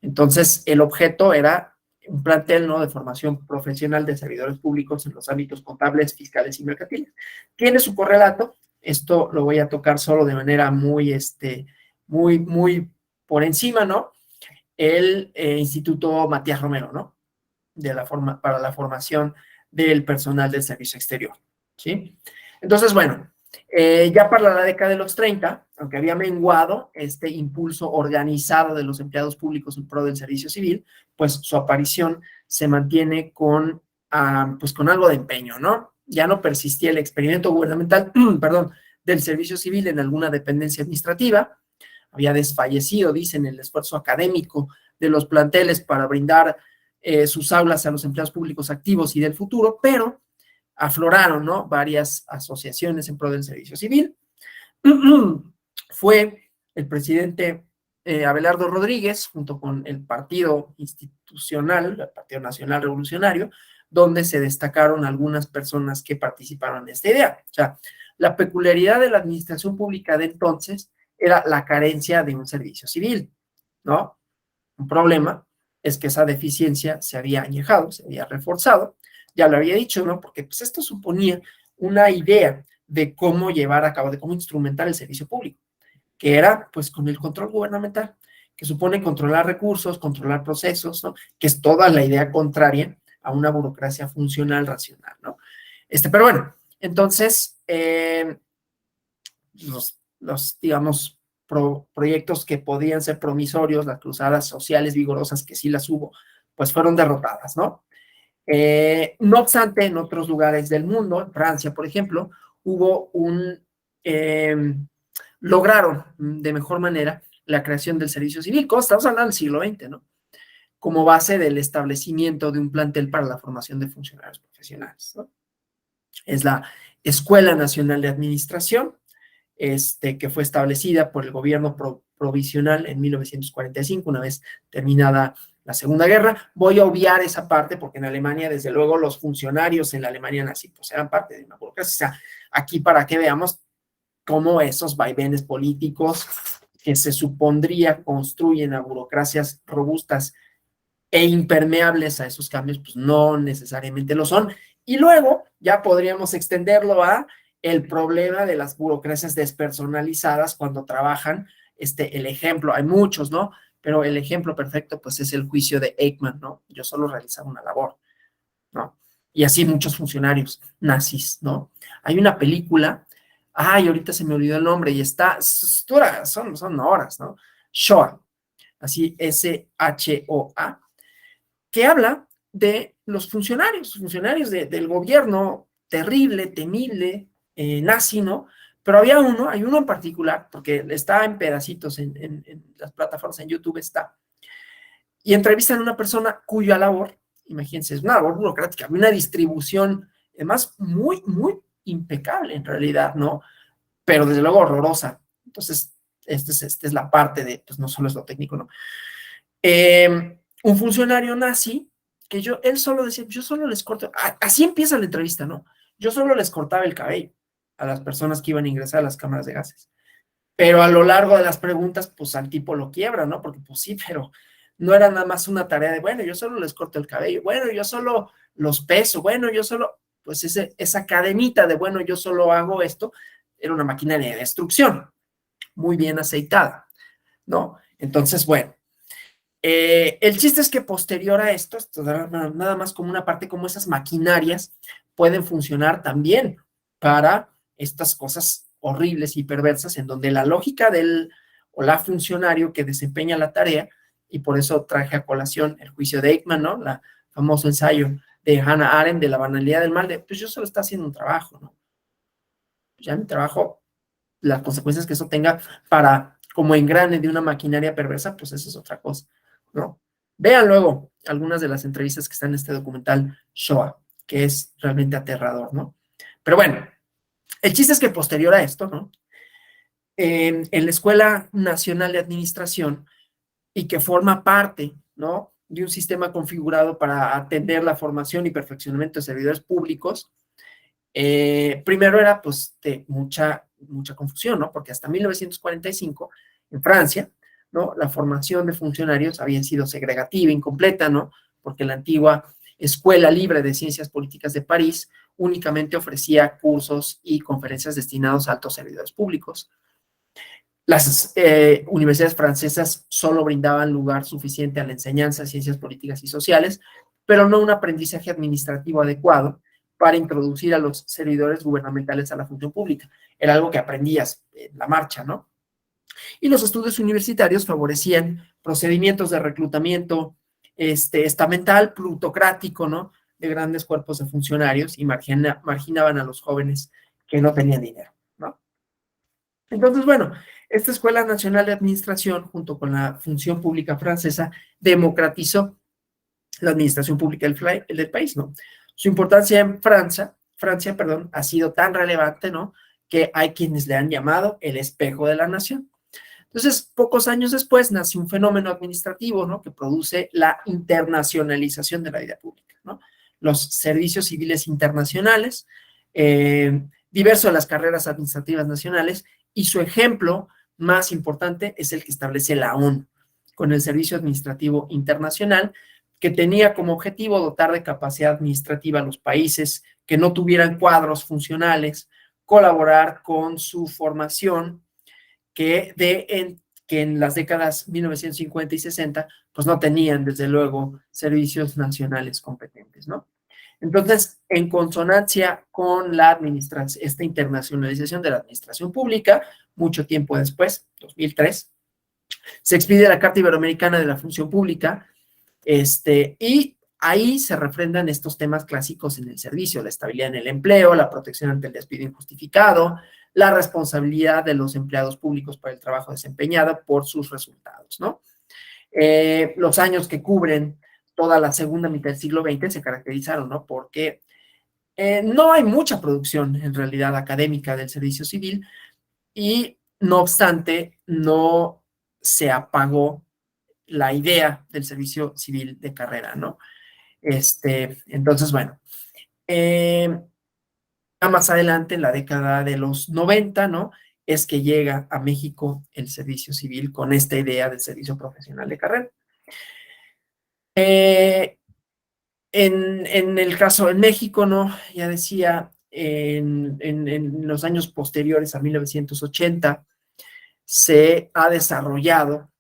Speaker 1: Entonces, el objeto era un plantel, ¿no? De formación profesional de servidores públicos en los ámbitos contables, fiscales y mercantiles. Tiene su correlato. Esto lo voy a tocar solo de manera muy por encima, ¿no? El Instituto Matías Romero, ¿no? Para la formación del personal del servicio exterior, ¿sí? Entonces, bueno, Ya para la década de los 30, aunque había menguado este impulso organizado de los empleados públicos en pro del servicio civil, pues su aparición se mantiene pues con algo de empeño, ¿no? Ya no persistía el experimento gubernamental, perdón, del servicio civil en alguna dependencia administrativa, había desfallecido, dicen, el esfuerzo académico de los planteles para brindar sus aulas a los empleados públicos activos y del futuro, pero afloraron, ¿no?, varias asociaciones en pro del servicio civil. Fue el presidente Abelardo Rodríguez, junto con el Partido Institucional, el Partido Nacional Revolucionario, donde se destacaron algunas personas que participaron de esta idea. O sea, la peculiaridad de la administración pública de entonces era la carencia de un servicio civil, ¿no? Un problema es que esa deficiencia se había añejado, se había reforzado, ya lo había dicho, ¿no? Porque pues esto suponía una idea de cómo llevar a cabo, de cómo instrumentar el servicio público, que era pues con el control gubernamental, que supone controlar recursos, controlar procesos, ¿no? Que es toda la idea contraria a una burocracia funcional, racional, ¿no? Pero bueno, entonces, digamos, proyectos que podían ser promisorios, las cruzadas sociales vigorosas, que sí las hubo, pues fueron derrotadas, ¿no? No obstante, en otros lugares del mundo, en Francia, por ejemplo, lograron de mejor manera la creación del servicio civil, como estamos hablando del siglo XX, ¿no? Como base del establecimiento de un plantel para la formación de funcionarios profesionales, ¿no? Es la Escuela Nacional de Administración, que fue establecida por el gobierno provisional en 1945, una vez terminada la Segunda Guerra. Voy a obviar esa parte porque en Alemania, desde luego, los funcionarios en la Alemania nazi pues eran parte de una burocracia. O sea, aquí para que veamos cómo esos vaivenes políticos que se supondría construyen a burocracias robustas e impermeables a esos cambios, pues no necesariamente lo son. Y luego ya podríamos extenderlo a el problema de las burocracias despersonalizadas cuando trabajan, el ejemplo, hay muchos, ¿no? Pero el ejemplo perfecto, pues, es el juicio de Eichmann, ¿no? Yo solo realizaba una labor, ¿no? Y así muchos funcionarios nazis, ¿no? Hay una película, ahorita se me olvidó el nombre, y son horas, ¿no? Shoah, así, S-H-O-A, que habla de los funcionarios del gobierno terrible, temible, nazi, ¿no? Pero hay uno en particular, porque está en pedacitos en las plataformas, en YouTube está, y entrevistan a una persona cuya labor, imagínense, es una labor burocrática, una distribución, además, muy, muy impecable en realidad, ¿no? Pero desde luego horrorosa. Entonces, esta es la parte de, pues no solo es lo técnico, ¿no? Un funcionario nazi, que él solo decía, yo solo les corto, así empieza la entrevista, ¿no? Yo solo les cortaba el cabello a las personas que iban a ingresar a las cámaras de gases. Pero a lo largo de las preguntas, pues al tipo lo quiebra, ¿no? Porque pues sí, pero no era nada más una tarea de, bueno, yo solo les corto el cabello, bueno, yo solo los peso, bueno, yo solo, pues esa cadenita de, bueno, yo solo hago esto, era una maquinaria de destrucción, muy bien aceitada, ¿no? Entonces, bueno, el chiste es que posterior a esto nada más como una parte, como esas maquinarias pueden funcionar también para estas cosas horribles y perversas, en donde la lógica o la funcionario que desempeña la tarea, y por eso traje a colación el juicio de Eichmann, ¿no? La famoso ensayo de Hannah Arendt de la banalidad del mal, pues yo solo estoy haciendo un trabajo, ¿no? Ya mi trabajo, las consecuencias que eso tenga como engrane de una maquinaria perversa, pues eso es otra cosa, ¿no? Vean luego algunas de las entrevistas que están en este documental Shoah, que es realmente aterrador, ¿no? Pero bueno, el chiste es que posterior a esto, ¿no? En la Escuela Nacional de Administración, y que forma parte, ¿no?, de un sistema configurado para atender la formación y perfeccionamiento de servidores públicos, primero era, pues, de mucha confusión, ¿no? Porque hasta 1945, en Francia, ¿no?, la formación de funcionarios había sido segregativa, incompleta, ¿no? Porque la antigua Escuela Libre de Ciencias Políticas de París únicamente ofrecía cursos y conferencias destinados a altos servidores públicos. Las universidades francesas solo brindaban lugar suficiente a la enseñanza de ciencias políticas y sociales, pero no un aprendizaje administrativo adecuado para introducir a los servidores gubernamentales a la función pública. Era algo que aprendías en la marcha, ¿no? Y los estudios universitarios favorecían procedimientos de reclutamiento estamental, plutocrático, ¿no? De grandes cuerpos de funcionarios y marginaban a los jóvenes que no tenían dinero, ¿no? Entonces, bueno, esta Escuela Nacional de Administración, junto con la función pública francesa, democratizó la administración pública del país, ¿no? Su importancia en Francia, perdón, ha sido tan relevante, ¿no? Que hay quienes le han llamado el espejo de la nación. Entonces, pocos años después nace un fenómeno administrativo, ¿no? Que produce la internacionalización de la vida pública, ¿no? Los servicios civiles internacionales, diverso de las carreras administrativas nacionales, y su ejemplo más importante es el que establece la ONU, con el Servicio Administrativo Internacional, que tenía como objetivo dotar de capacidad administrativa a los países que no tuvieran cuadros funcionales, colaborar con su formación, que en las décadas 1950 y 60, pues no tenían, desde luego, servicios nacionales competentes, ¿no? Entonces, en consonancia con esta internacionalización de la administración pública, mucho tiempo después, 2003, se expide la Carta Iberoamericana de la Función Pública, y ahí se refrendan estos temas clásicos en el servicio: la estabilidad en el empleo, la protección ante el despido injustificado, la responsabilidad de los empleados públicos por el trabajo desempeñado por sus resultados, ¿no? Los años que cubren toda la segunda mitad del siglo XX se caracterizaron, ¿no? Porque no hay mucha producción, en realidad, académica del servicio civil, y no obstante, no se apagó la idea del servicio civil de carrera, ¿no? Entonces, bueno, más adelante, en la década de los 90, ¿no? Es que llega a México el servicio civil con esta idea del servicio profesional de carrera. En el caso en México, ¿no? Ya decía, en los años posteriores a 1980, se ha desarrollado,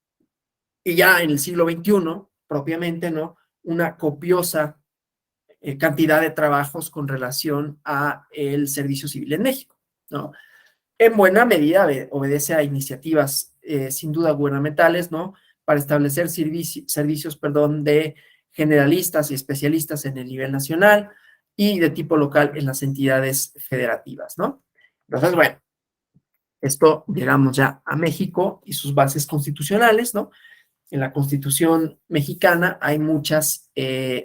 Speaker 1: y ya en el siglo XXI, propiamente, ¿no? Una copiosa cantidad de trabajos con relación a el servicio civil en México, ¿no? En buena medida obedece a iniciativas sin duda gubernamentales, ¿no? Para establecer servicios, de generalistas y especialistas en el nivel nacional y de tipo local en las entidades federativas, ¿no? Entonces, bueno, esto llegamos ya a México y sus bases constitucionales, ¿no? En la Constitución mexicana hay muchas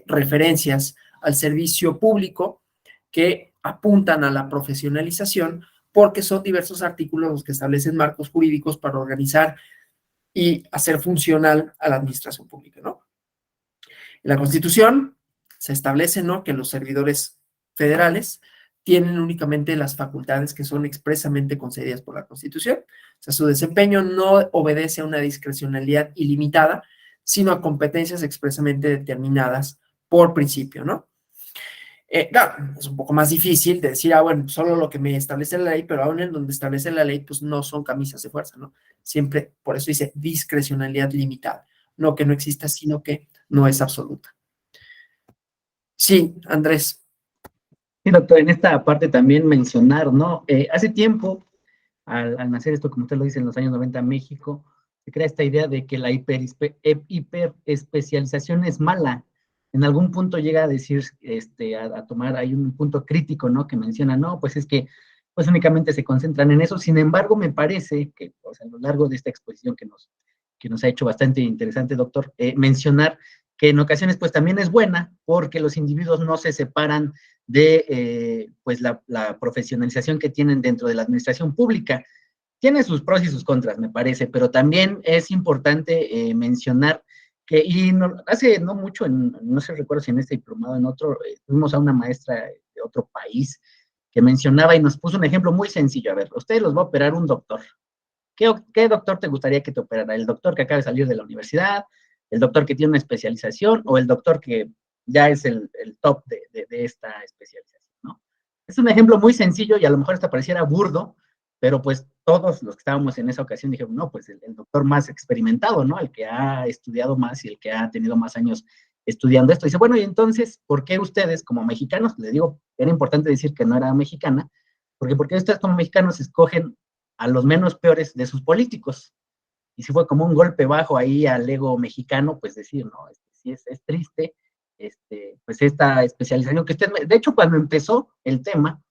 Speaker 1: referencias al servicio público que apuntan a la profesionalización, porque son diversos artículos los que establecen marcos jurídicos para organizar y hacer funcional a la administración pública, ¿no? En la Constitución se establece, ¿no?, que los servidores federales tienen únicamente las facultades que son expresamente concedidas por la Constitución. O sea, su desempeño no obedece a una discrecionalidad ilimitada, sino a competencias expresamente determinadas por principio, ¿no? Claro, es un poco más difícil de decir, bueno, solo lo que me establece la ley, pero aún en donde establece la ley, pues no son camisas de fuerza, ¿no? Siempre, por eso dice discrecionalidad limitada. No que no exista, sino que no es absoluta. Sí, Andrés.
Speaker 5: Sí, doctor, en esta parte también mencionar, ¿no? Hace tiempo, al nacer esto, como usted lo dice, en los años 90 en México, se crea esta idea de que la hiperespecialización es mala. En algún punto llega a decir, a tomar, hay un punto crítico, ¿no? Que menciona, no, pues es que pues únicamente se concentran en eso. Sin embargo, me parece que, pues, a lo largo de esta exposición que nos ha hecho bastante interesante, doctor, mencionar que en ocasiones pues también es buena, porque los individuos no se separan de pues la profesionalización que tienen dentro de la administración pública. Tiene sus pros y sus contras, me parece, pero también es importante mencionar que, y hace no mucho, no sé, recuerdo si en este diplomado, en otro, tuvimos a una maestra de otro país que mencionaba y nos puso un ejemplo muy sencillo. A ver, ustedes los va a operar un doctor. ¿Qué doctor te gustaría que te operara? ¿El doctor que acaba de salir de la universidad? ¿El doctor que tiene una especialización? ¿O el doctor que ya es el top de esta especialización, ¿no? Es un ejemplo muy sencillo y a lo mejor hasta pareciera burdo, pero pues todos los que estábamos en esa ocasión dijeron, no, pues el doctor más experimentado, ¿no? El que ha estudiado más y el que ha tenido más años estudiando esto. Dice, bueno, y entonces, ¿por qué ustedes como mexicanos, le digo, era importante decir que no era mexicana, porque ¿por qué ustedes como mexicanos escogen a los menos peores de sus políticos? Y si fue como un golpe bajo ahí al ego mexicano, pues decir, no, sí es triste, pues esta especialización que usted, de hecho, cuando empezó el tema,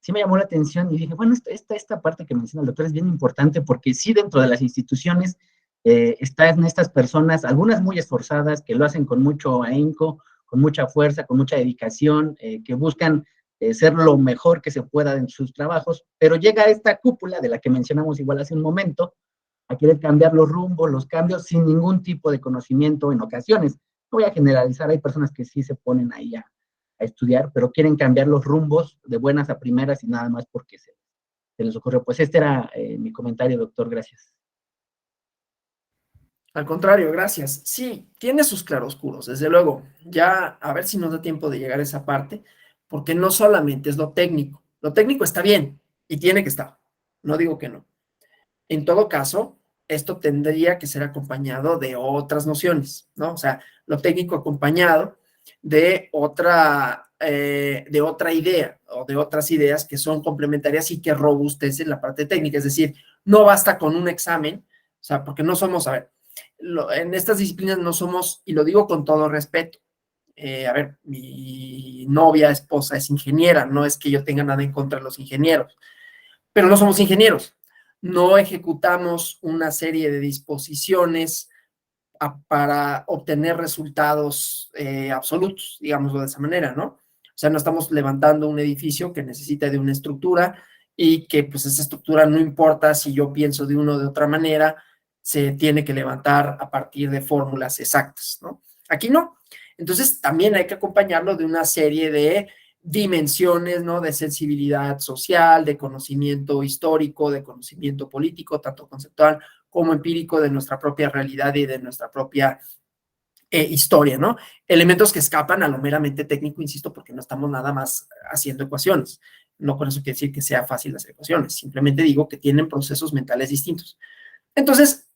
Speaker 5: sí me llamó la atención y dije, bueno, esta parte que menciona el doctor es bien importante porque sí dentro de las instituciones están estas personas, algunas muy esforzadas, que lo hacen con mucho ahínco, con mucha fuerza, con mucha dedicación, que buscan ser lo mejor que se pueda en sus trabajos, pero llega esta cúpula de la que mencionamos igual hace un momento, a querer cambiar los rumbos, los cambios, sin ningún tipo de conocimiento en ocasiones. No voy a generalizar, hay personas que sí se ponen ahí a estudiar, pero quieren cambiar los rumbos de buenas a primeras y nada más porque se les ocurrió. Pues este era mi comentario, doctor, gracias.
Speaker 1: Al contrario, gracias. Sí, tiene sus claroscuros, desde luego. Ya a ver si nos da tiempo de llegar a esa parte, porque no solamente es lo técnico. Lo técnico está bien y tiene que estar. No digo que no. En todo caso, esto tendría que ser acompañado de otras nociones, ¿no? O sea, lo técnico acompañado de otra idea o de otras ideas que son complementarias y que robustecen la parte técnica. Es decir, no basta con un examen, o sea, porque no somos, a ver, en estas disciplinas no somos, y lo digo con todo respeto, a ver, mi novia, esposa es ingeniera, no es que yo tenga nada en contra de los ingenieros, pero no somos ingenieros, no ejecutamos una serie de disposiciones para obtener resultados absolutos, digámoslo de esa manera, ¿no? O sea, no estamos levantando un edificio que necesita de una estructura y que pues esa estructura no importa si yo pienso de una o de otra manera, se tiene que levantar a partir de fórmulas exactas, ¿no? Aquí no. Entonces también hay que acompañarlo de una serie de dimensiones, ¿no? De sensibilidad social, de conocimiento histórico, de conocimiento político, tanto conceptual como empírico de nuestra propia realidad y de nuestra propia historia, ¿no? Elementos que escapan a lo meramente técnico, insisto, porque no estamos nada más haciendo ecuaciones. No con eso quiere decir que sea fácil las ecuaciones, simplemente digo que tienen procesos mentales distintos. Entonces,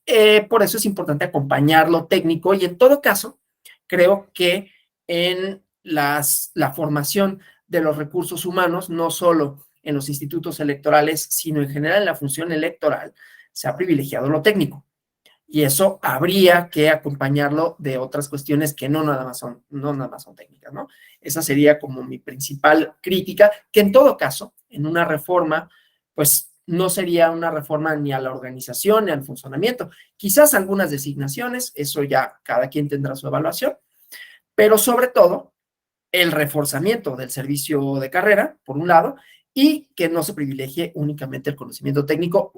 Speaker 1: por eso es importante acompañar lo técnico y en todo caso, creo que en la formación de los recursos humanos, no solo en los institutos electorales, sino en general en la función electoral, se ha privilegiado lo técnico. Y eso habría que acompañarlo de otras cuestiones que no nada más son técnicas, ¿no? Esa sería como mi principal crítica, que en todo caso, en una reforma, pues no sería una reforma ni a la organización ni al funcionamiento. Quizás algunas designaciones, eso ya cada quien tendrá su evaluación, pero sobre todo el reforzamiento del servicio de carrera, por un lado, y que no se privilegie únicamente el conocimiento técnico,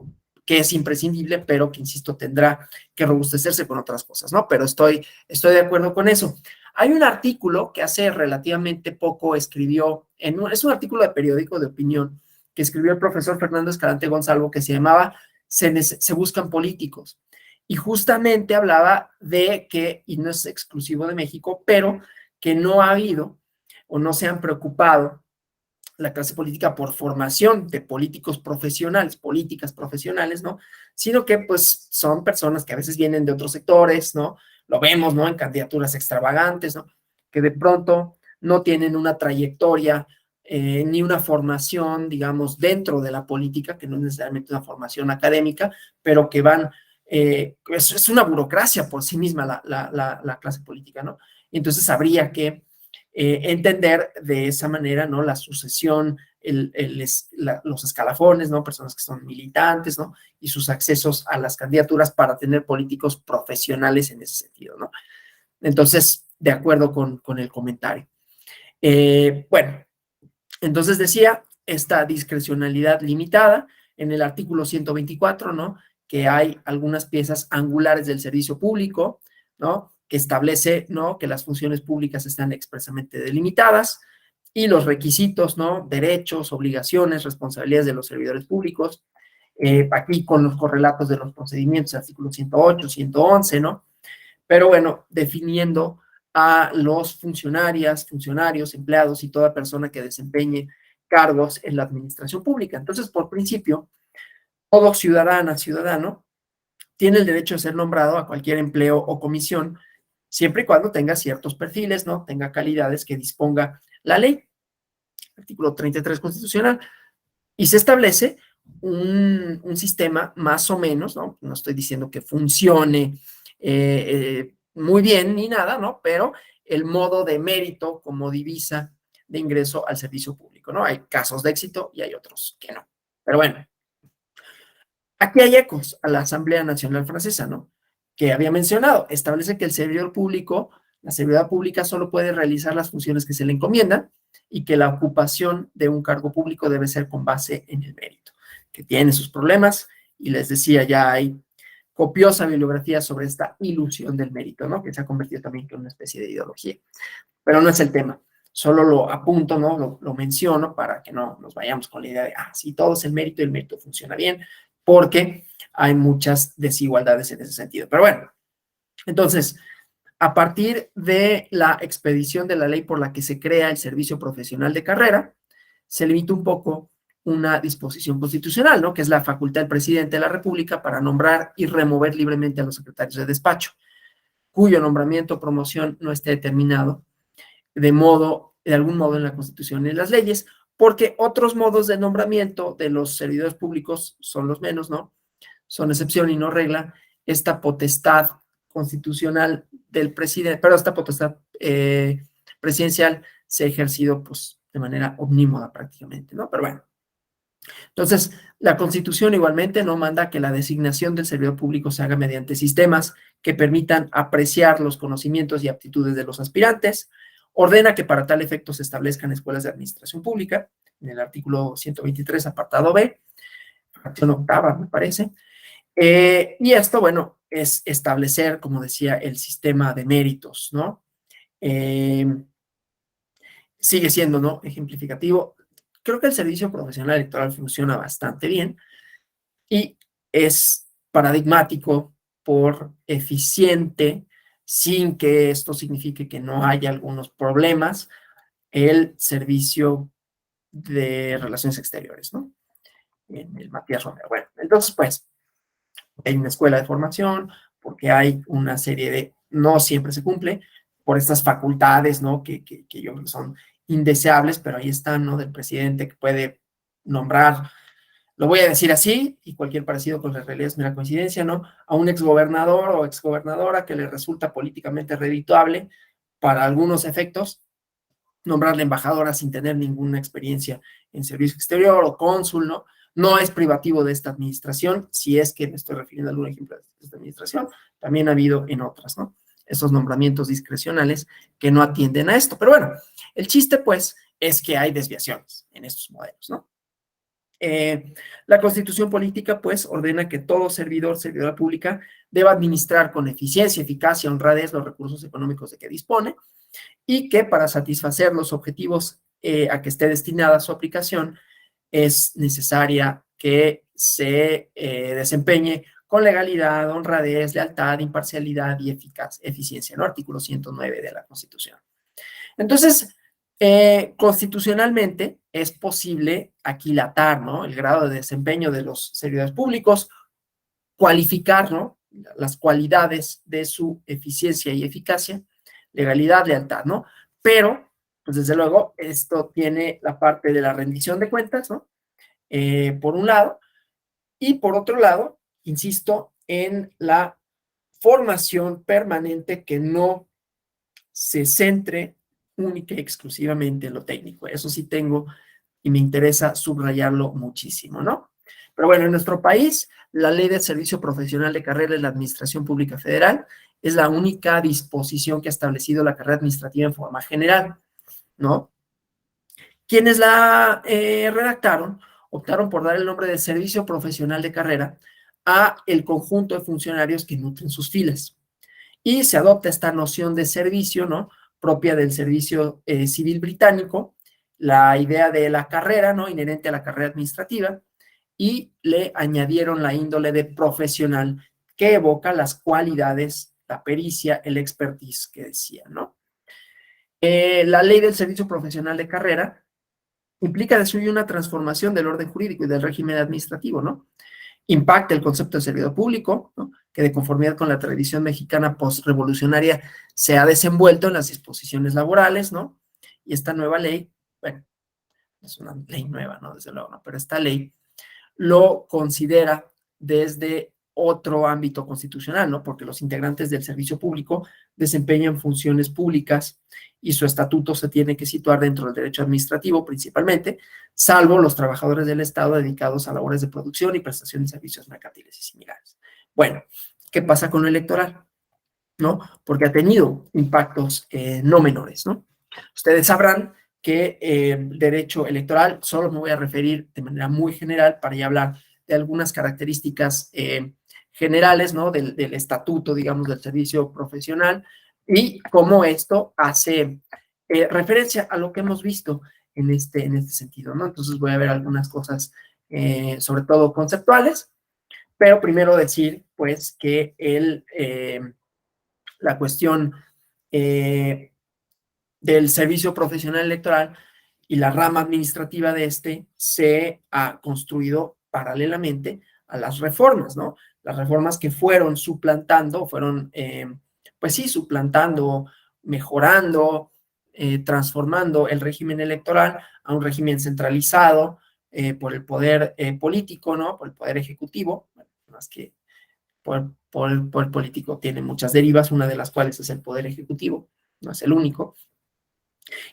Speaker 1: que es imprescindible, pero que, insisto, tendrá que robustecerse con otras cosas, ¿no? Pero estoy de acuerdo con eso. Hay un artículo que hace relativamente poco escribió, es un artículo de periódico de opinión, que escribió el profesor Fernando Escalante Gonzalo, que se llamaba Se buscan políticos. Y justamente hablaba de que, y no es exclusivo de México, pero que no ha habido o no se han preocupado la clase política por formación de políticos profesionales, políticas profesionales, ¿no? Sino que pues son personas que a veces vienen de otros sectores, ¿no? Lo vemos, ¿no? En candidaturas extravagantes, ¿no? Que de pronto no tienen una trayectoria ni una formación, digamos, dentro de la política, que no es necesariamente una formación académica, pero que van, es una burocracia por sí misma la clase política, ¿no? Entonces habría que entender de esa manera, ¿no? La sucesión, los escalafones, ¿no? Personas que son militantes, ¿no? Y sus accesos a las candidaturas para tener políticos profesionales en ese sentido, ¿no? Entonces, de acuerdo con el comentario. Bueno, entonces decía, esta discrecionalidad limitada en el artículo 124, ¿no? Que hay algunas piezas angulares del servicio público, ¿no? Que establece, ¿no? Que las funciones públicas están expresamente delimitadas y los requisitos, ¿no? Derechos, obligaciones, responsabilidades de los servidores públicos. Aquí con los correlatos de los procedimientos, artículos 108, 111, ¿no? Pero bueno, definiendo a los funcionarios, empleados y toda persona que desempeñe cargos en la administración pública. Entonces, por principio, todo ciudadano tiene el derecho de ser nombrado a cualquier empleo o comisión siempre y cuando tenga ciertos perfiles, ¿no? Tenga calidades que disponga la ley, artículo 33 constitucional, y se establece un sistema más o menos, ¿no? No estoy diciendo que funcione muy bien ni nada, ¿no? Pero el modo de mérito como divisa de ingreso al servicio público, ¿no? Hay casos de éxito y hay otros que no. Pero bueno, aquí hay ecos a la Asamblea Nacional Francesa, ¿no? Que había mencionado, establece que el servidor público, la servidumbre pública solo puede realizar las funciones que se le encomiendan y que la ocupación de un cargo público debe ser con base en el mérito, que tiene sus problemas, y les decía, ya hay copiosa bibliografía sobre esta ilusión del mérito, ¿no? Que se ha convertido también en una especie de ideología. Pero no es el tema, solo lo apunto, ¿no? Lo menciono para que no nos vayamos con la idea de, sí, todo es el mérito y el mérito funciona bien, porque hay muchas desigualdades en ese sentido. Pero bueno, entonces, a partir de la expedición de la ley por la que se crea el servicio profesional de carrera, se limita un poco una disposición constitucional, ¿no? Que es la facultad del presidente de la República para nombrar y remover libremente a los secretarios de despacho, cuyo nombramiento o promoción no esté determinado de algún modo en la Constitución y en las leyes, porque otros modos de nombramiento de los servidores públicos son los menos, ¿no? Son excepción y no regla. Esta potestad constitucional del presidente, pero esta potestad presidencial se ha ejercido, pues, de manera omnímoda prácticamente, ¿no? Pero bueno. Entonces, la Constitución igualmente no manda que la designación del servidor público se haga mediante sistemas que permitan apreciar los conocimientos y aptitudes de los aspirantes. Ordena que para tal efecto se establezcan escuelas de administración pública, en el artículo 123, apartado B, fracción octava, me parece. Y esto, bueno, es establecer, como decía, el sistema de méritos, ¿no? Sigue siendo, ¿no? Ejemplificativo. Creo que el servicio profesional electoral funciona bastante bien y es paradigmático por eficiente, sin que esto signifique que no haya algunos problemas, el servicio de relaciones exteriores, ¿no? En el Matías Romero. Bueno, entonces, pues, hay una escuela de formación, porque hay una serie de, no siempre se cumple, por estas facultades, ¿no? Que yo creo que son indeseables, pero ahí están, ¿no? Del presidente que puede nombrar, lo voy a decir así, y cualquier parecido con la realidad es mera coincidencia, ¿no? A un exgobernador o exgobernadora que le resulta políticamente redituable para algunos efectos, nombrarle embajadora sin tener ninguna experiencia en servicio exterior o cónsul, ¿no? No es privativo de esta administración, si es que me estoy refiriendo a algún ejemplo de esta administración, también ha habido en otras, ¿no? Esos nombramientos discrecionales que no atienden a esto. Pero bueno, el chiste, pues, es que hay desviaciones en estos modelos, ¿no? La Constitución política, pues, ordena que todo servidor, servidora pública, deba administrar con eficiencia, eficacia, honradez los recursos económicos de que dispone, y que para satisfacer los objetivos a que esté destinada su aplicación, es necesaria que se desempeñe con legalidad, honradez, lealtad, imparcialidad y eficiencia, ¿no? Artículo 109 de la Constitución. Entonces, constitucionalmente es posible aquilatar, ¿no? El grado de desempeño de los servidores públicos, cualificar, ¿no? Las cualidades de su eficiencia y eficacia, legalidad, lealtad, ¿no? Pero, pues desde luego, esto tiene la parte de la rendición de cuentas, ¿no? Por un lado, y por otro lado, insisto, en la formación permanente que no se centre única y exclusivamente en lo técnico. Eso sí tengo y me interesa subrayarlo muchísimo, ¿no? Pero bueno, en nuestro país, la Ley de Servicio Profesional de Carrera de la Administración Pública Federal es la única disposición que ha establecido la carrera administrativa en forma general, ¿no? Quienes la redactaron optaron por dar el nombre de Servicio Profesional de Carrera a el conjunto de funcionarios que nutren sus filas. Y se adopta esta noción de servicio, ¿no? Propia del servicio civil británico, la idea de la carrera, ¿no? Inherente a la carrera administrativa, y le añadieron la índole de profesional, que evoca las cualidades, la pericia, el expertise que decía, ¿no? La ley del servicio profesional de carrera implica de suyo una transformación del orden jurídico y del régimen administrativo, ¿no? impacta el concepto de servidor público, ¿no? Que de conformidad con la tradición mexicana postrevolucionaria se ha desenvuelto en las disposiciones laborales, ¿no? Y esta nueva ley, bueno, es una ley nueva, ¿no? Desde luego, ¿no? Pero esta ley lo considera desde otro ámbito constitucional, ¿no? Porque los integrantes del servicio público desempeñan funciones públicas y su estatuto se tiene que situar dentro del derecho administrativo principalmente, salvo los trabajadores del Estado dedicados a labores de producción y prestación de servicios mercantiles y similares. Bueno, ¿qué pasa con lo electoral? ¿No? Porque ha tenido impactos no menores, ¿no? Ustedes sabrán que el derecho electoral, solo me voy a referir de manera muy general para ya hablar de algunas características generales, ¿no? Del estatuto, digamos, del servicio profesional y cómo esto hace referencia a lo que hemos visto en este sentido, ¿no? Entonces voy a ver algunas cosas, sobre todo conceptuales, pero primero decir, pues, que la cuestión del servicio profesional electoral y la rama administrativa de este se ha construido paralelamente a las reformas, ¿no? Las reformas que fueron suplantando, pues sí, suplantando, mejorando, transformando el régimen electoral a un régimen centralizado por el poder político, ¿no? Por el poder ejecutivo, bueno, más que por el poder político tiene muchas derivas, una de las cuales es el poder ejecutivo, no es el único.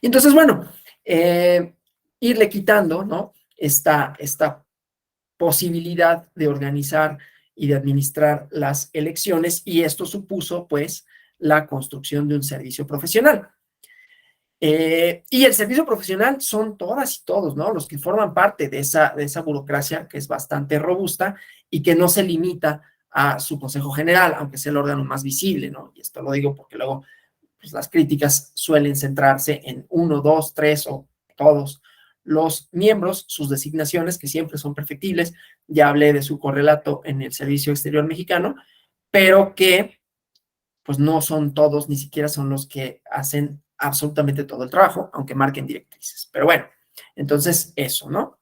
Speaker 1: Y entonces, bueno, irle quitando, ¿no? Esta posibilidad de organizar y de administrar las elecciones, y esto supuso, pues, la construcción de un servicio profesional. Y el servicio profesional son todas y todos, ¿no? Los que forman parte de esa burocracia que es bastante robusta y que no se limita a su Consejo General, aunque sea el órgano más visible, ¿no? Y esto lo digo porque luego pues, las críticas suelen centrarse en 1, 2, 3 o todos los miembros, sus designaciones, que siempre son perfectibles. Ya hablé de su correlato en el Servicio Exterior Mexicano, pero que pues no son todos, ni siquiera son los que hacen absolutamente todo el trabajo, aunque marquen directrices. Pero bueno, entonces eso, ¿no?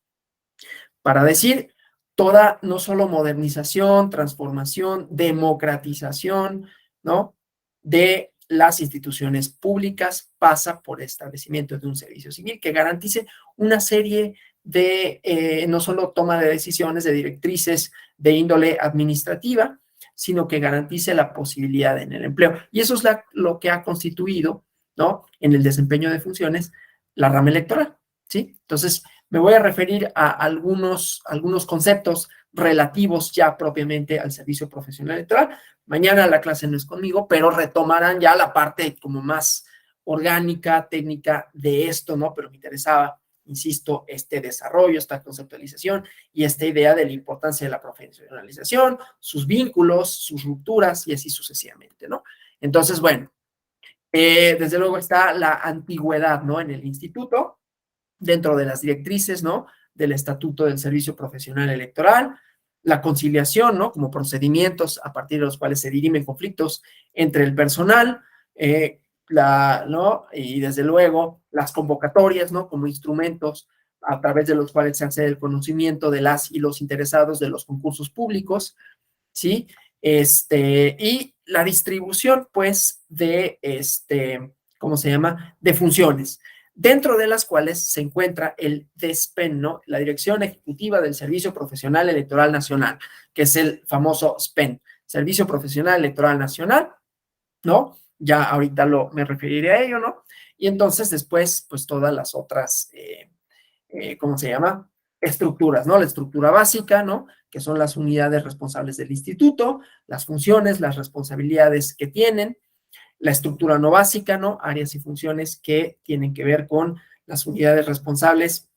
Speaker 1: Para decir, toda no solo modernización, transformación, democratización, ¿no? De las instituciones públicas pasa por el establecimiento de un servicio civil que garantice una serie de, no solo toma de decisiones, de directrices de índole administrativa, sino que garantice la posibilidad en el empleo. Y eso es lo que ha constituido, ¿no? En el desempeño de funciones, la rama electoral, ¿sí? Entonces, me voy a referir a algunos conceptos relativos ya propiamente al servicio profesional electoral. Mañana la clase no es conmigo, pero retomarán ya la parte como más orgánica, técnica de esto, ¿no? Pero me interesaba, insisto, este desarrollo, esta conceptualización y esta idea de la importancia de la profesionalización, sus vínculos, sus rupturas y así sucesivamente, ¿no? Entonces, bueno, desde luego está la antigüedad, ¿no? En el instituto, dentro de las directrices, ¿no? Del Estatuto del Servicio Profesional Electoral, la conciliación, ¿no? Como procedimientos a partir de los cuales se dirimen conflictos entre el personal, ¿no? Y desde luego las convocatorias, ¿no? Como instrumentos a través de los cuales se hace el conocimiento de las y los interesados de los concursos públicos, ¿sí? Y la distribución, pues, de, ¿cómo se llama? De funciones, dentro de las cuales se encuentra el DESPEN, ¿no? La Dirección Ejecutiva del Servicio Profesional Electoral Nacional, que es el famoso SPEN, Servicio Profesional Electoral Nacional, ¿no? Ya ahorita me referiré a ello, ¿no? Y entonces después, pues todas las otras, ¿cómo se llama? Estructuras, ¿no? La estructura básica, ¿no? Que son las unidades responsables del instituto, las funciones, las responsabilidades que tienen, la estructura no básica, ¿no? Áreas y funciones que tienen que ver con las unidades responsables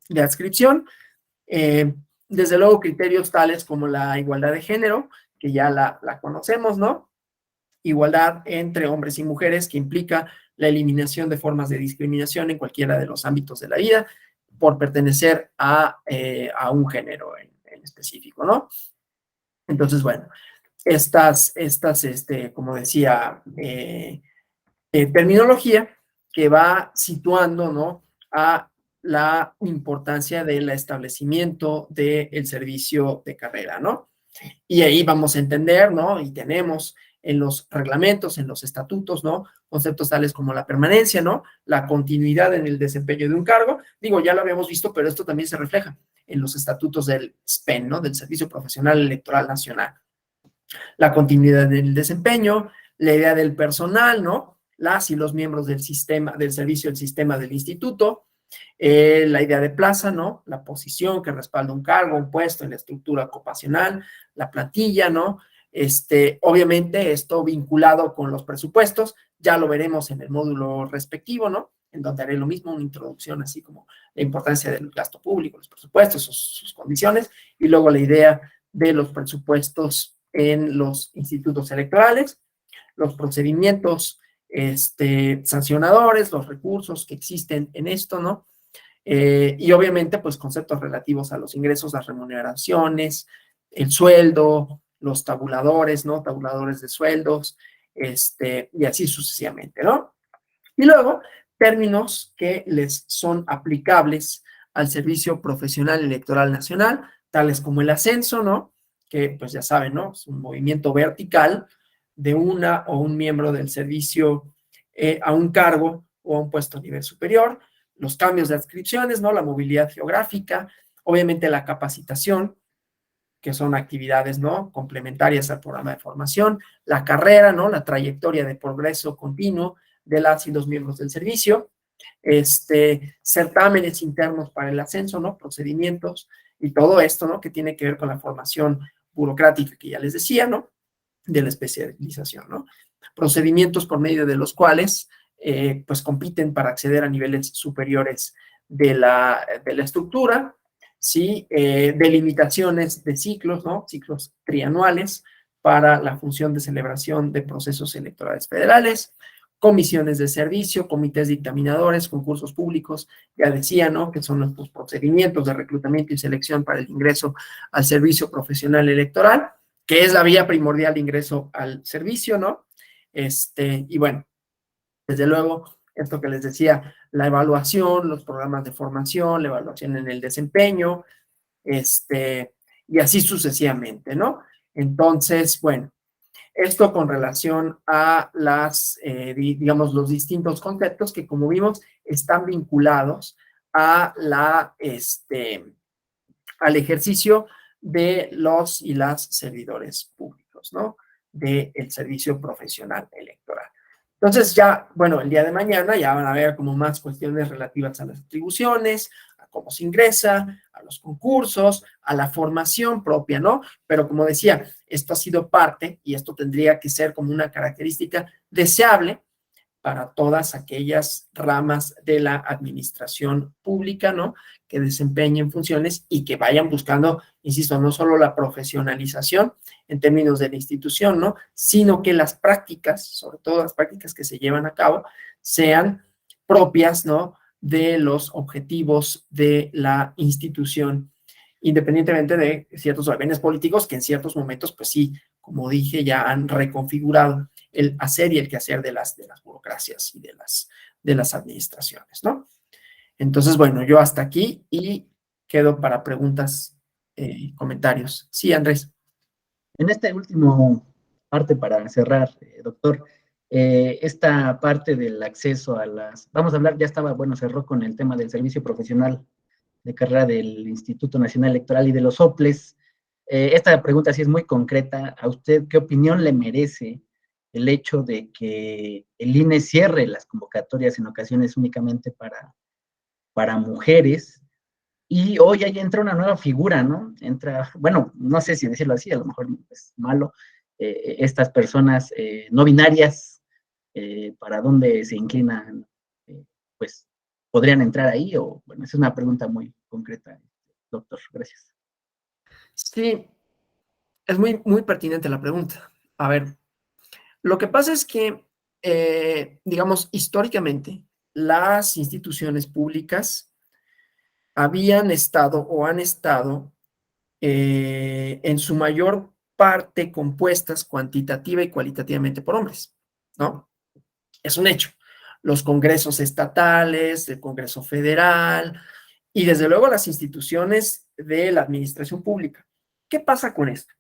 Speaker 1: de adscripción. Desde luego, criterios tales como la igualdad de género, que ya la conocemos, ¿no? Igualdad entre hombres y mujeres, que implica la eliminación de formas de discriminación en cualquiera de los ámbitos de la vida por pertenecer a un género en específico, ¿no? Entonces, bueno, como decía, terminología que va situando, ¿no? A la importancia del establecimiento del servicio de carrera, ¿no? Y ahí vamos a entender, ¿no? Y tenemos en los reglamentos, en los estatutos, ¿no? Conceptos tales como la permanencia, ¿no? La continuidad en el desempeño de un cargo. Digo, ya lo habíamos visto, pero esto también se refleja en los estatutos del SPEN, ¿no? Del Servicio Profesional Electoral Nacional. La continuidad en el desempeño, la idea del personal, ¿no? Las y los miembros del sistema, del servicio del sistema del instituto, la idea de plaza, ¿no? La posición que respalda un cargo, un puesto en la estructura ocupacional, la plantilla, ¿no? Obviamente esto vinculado con los presupuestos, ya lo veremos en el módulo respectivo, ¿no? En donde haré lo mismo, una introducción así como la importancia del gasto público, los presupuestos, sus condiciones, y luego la idea de los presupuestos en los institutos electorales, los procedimientos sancionadores, los recursos que existen en esto, ¿no? Y obviamente, pues, conceptos relativos a los ingresos, las remuneraciones, el sueldo, los tabuladores, ¿no? Tabuladores de sueldos, y así sucesivamente, ¿no? Y luego, términos que les son aplicables al Servicio Profesional Electoral Nacional, tales como el ascenso, ¿no? Que, pues, ya saben, ¿no? Es un movimiento vertical de una o un miembro del servicio a un cargo o a un puesto a nivel superior, los cambios de adscripciones, ¿no? La movilidad geográfica, obviamente la capacitación, que son actividades, ¿no? Complementarias al programa de formación, la carrera, ¿no? La trayectoria de progreso continuo de las y los miembros del servicio, certámenes internos para el ascenso, ¿no? Procedimientos y todo esto, ¿no? Que tiene que ver con la formación burocrática que ya les decía, ¿no? De la especialización, ¿no? Procedimientos por medio de los cuales pues compiten para acceder a niveles superiores de la estructura, ¿sí? Delimitaciones de ciclos, ¿no? Ciclos trianuales para la función de celebración de procesos electorales federales, comisiones de servicio, comités dictaminadores, concursos públicos, ya decía, ¿no? Que son los procedimientos de reclutamiento y selección para el ingreso al servicio profesional electoral, que es la vía primordial de ingreso al servicio, ¿no? Y bueno, desde luego, esto que les decía, la evaluación, los programas de formación, la evaluación en el desempeño, y así sucesivamente, ¿no? Entonces, bueno, esto con relación a digamos, los distintos conceptos que, como vimos, están vinculados a al ejercicio de los y las servidores públicos, ¿no? Del servicio profesional electoral. Entonces ya, bueno, el día de mañana ya van a ver como más cuestiones relativas a las atribuciones, a cómo se ingresa, a los concursos, a la formación propia, ¿no? Pero como decía, esto ha sido parte y esto tendría que ser como una característica deseable para todas aquellas ramas de la administración pública, ¿no? Que desempeñen funciones y que vayan buscando, insisto, no solo la profesionalización en términos de la institución, ¿no? Sino que las prácticas, sobre todo las prácticas que se llevan a cabo, sean propias, ¿no? De los objetivos de la institución, independientemente de ciertos vaivenes políticos que en ciertos momentos, pues sí, como dije, ya han reconfigurado el hacer y el quehacer de las burocracias y de las administraciones, ¿no? Entonces, bueno, yo hasta aquí y quedo para preguntas y comentarios. Sí, Andrés.
Speaker 5: En esta última parte para cerrar, doctor, esta parte del acceso a vamos a hablar, ya estaba, bueno, cerró con el tema del servicio profesional de carrera del Instituto Nacional Electoral y de los OPLES. Esta pregunta sí es muy concreta. ¿A usted qué opinión le merece el hecho de que el INE cierre las convocatorias en ocasiones únicamente para mujeres? Y hoy ahí entra una nueva figura, ¿no? Entra, bueno, no sé si decirlo así, a lo mejor es malo, estas personas no binarias, ¿para dónde se inclinan? Pues, ¿podrían entrar ahí? O, bueno, es una pregunta muy concreta, doctor. Gracias.
Speaker 1: Sí, es muy, muy pertinente la pregunta. A ver, lo que pasa es que, digamos, históricamente, las instituciones públicas habían estado o han estado en su mayor parte compuestas cuantitativa y cualitativamente por hombres, ¿no? Es un hecho. los congresos estatales, el Congreso Federal y desde luego las instituciones de la administración pública. ¿Qué pasa con esto?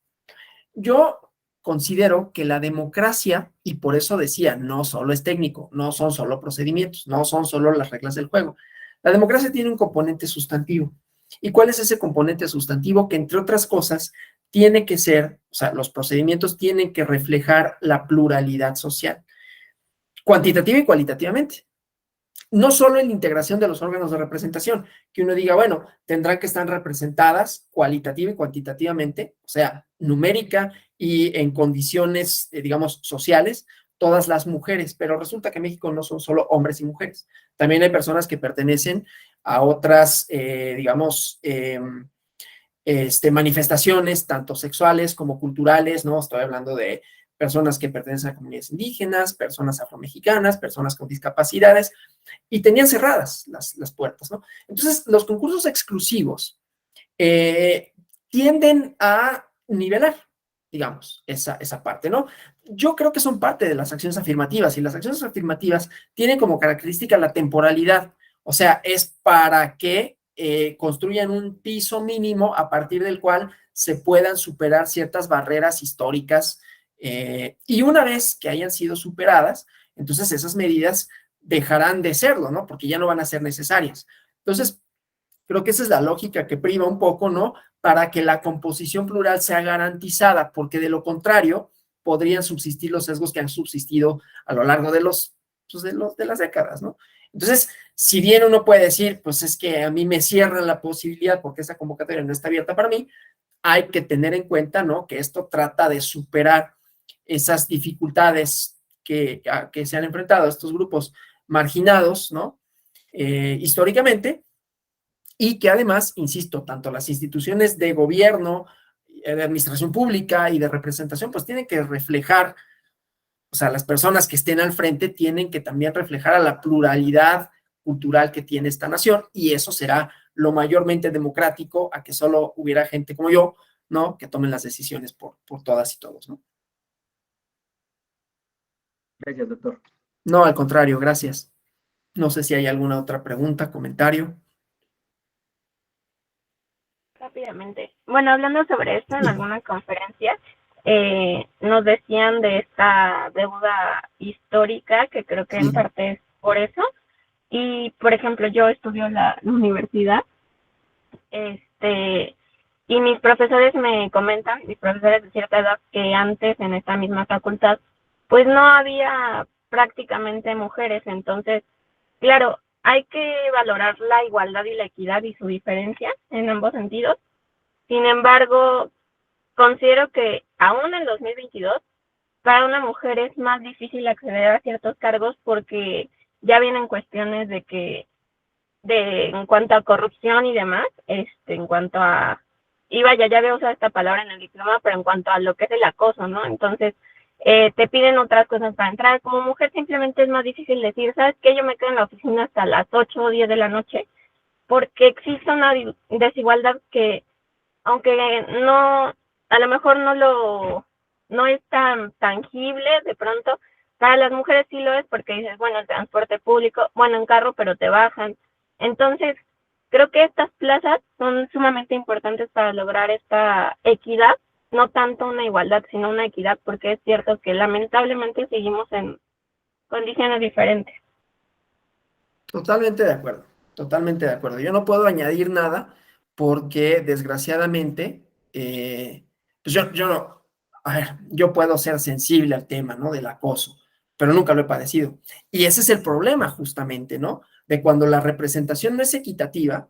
Speaker 1: Yo considero que la democracia, y por eso decía, no solo es técnico, no son solo procedimientos, no son solo las reglas del juego. La democracia tiene un componente sustantivo. ¿Y cuál es ese componente sustantivo? Que entre otras cosas tiene que ser, o sea, los procedimientos tienen que reflejar la pluralidad social, cuantitativa y cualitativamente. No solo en la integración de los órganos de representación, que uno diga, bueno, tendrán que estar representadas cualitativa y cuantitativamente, o sea, numérica y en condiciones, digamos, sociales, todas las mujeres, pero resulta que en México no son solo hombres y mujeres, también hay personas que pertenecen a otras, digamos, manifestaciones, tanto sexuales como culturales, ¿no? Estoy hablando de personas que pertenecen a comunidades indígenas, personas afromexicanas, personas con discapacidades, y tenían cerradas las puertas, ¿no? Entonces, los concursos exclusivos tienden a nivelar, digamos, esa parte, ¿no? Yo creo que son parte de las acciones afirmativas, y las acciones afirmativas tienen como característica la temporalidad, o sea, es para que construyan un piso mínimo a partir del cual se puedan superar ciertas barreras históricas, y una vez que hayan sido superadas, entonces esas medidas dejarán de serlo, ¿no? Porque ya no van a ser necesarias. Entonces, creo que esa es la lógica que priva un poco, ¿no? Para que la composición plural sea garantizada, porque de lo contrario podrían subsistir los sesgos que han subsistido a lo largo de de las décadas, ¿no? Entonces, si bien uno puede decir, pues es que a mí me cierran la posibilidad porque esa convocatoria no está abierta para mí, hay que tener en cuenta, ¿no? Que esto trata de superar esas dificultades que se han enfrentado estos grupos marginados, ¿no? Históricamente, y que además, insisto, tanto las instituciones de gobierno, de administración pública y de representación, pues tienen que reflejar, o sea, las personas que estén al frente tienen que también reflejar a la pluralidad cultural que tiene esta nación, y eso será lo mayormente democrático a que solo hubiera gente como yo, ¿no? Que tomen las decisiones por todas y todos, ¿no?
Speaker 5: Gracias, doctor.
Speaker 1: No, al contrario, gracias. No sé si hay alguna otra pregunta, comentario.
Speaker 6: Rápidamente. Bueno, hablando sobre esto en alguna conferencia, nos decían de esta deuda histórica, que creo que en parte es por eso. Y, por ejemplo, yo estudio la universidad, y mis profesores me comentan, mis profesores de cierta edad, que antes en esta misma facultad, pues no había prácticamente mujeres. Entonces, claro, hay que valorar la igualdad y la equidad y su diferencia en ambos sentidos. Sin embargo, considero que aún en 2022, para una mujer es más difícil acceder a ciertos cargos porque ya vienen cuestiones en cuanto a corrupción y demás, en cuanto a, y vaya, ya había usado esta palabra en el diploma, pero en cuanto a lo que es el acoso, ¿no? Entonces, te piden otras cosas para entrar. Como mujer simplemente es más difícil decir, ¿sabes qué? Yo me quedo en la oficina hasta las 8 o 10 de la noche, porque existe una desigualdad que, aunque no, a lo mejor no es tan tangible de pronto, para las mujeres sí lo es, porque dices, bueno, el transporte público, bueno, en carro, pero te bajan. Entonces, creo que estas plazas son sumamente importantes para lograr esta equidad, no tanto una igualdad, sino una equidad, porque es cierto que lamentablemente seguimos en condiciones diferentes.
Speaker 1: Totalmente de acuerdo, totalmente de acuerdo. Yo no puedo añadir nada porque desgraciadamente, pues yo no, a ver, yo puedo ser sensible al tema, ¿no? Del acoso, pero nunca lo he padecido. Y ese es el problema justamente, ¿no? De cuando la representación no es equitativa,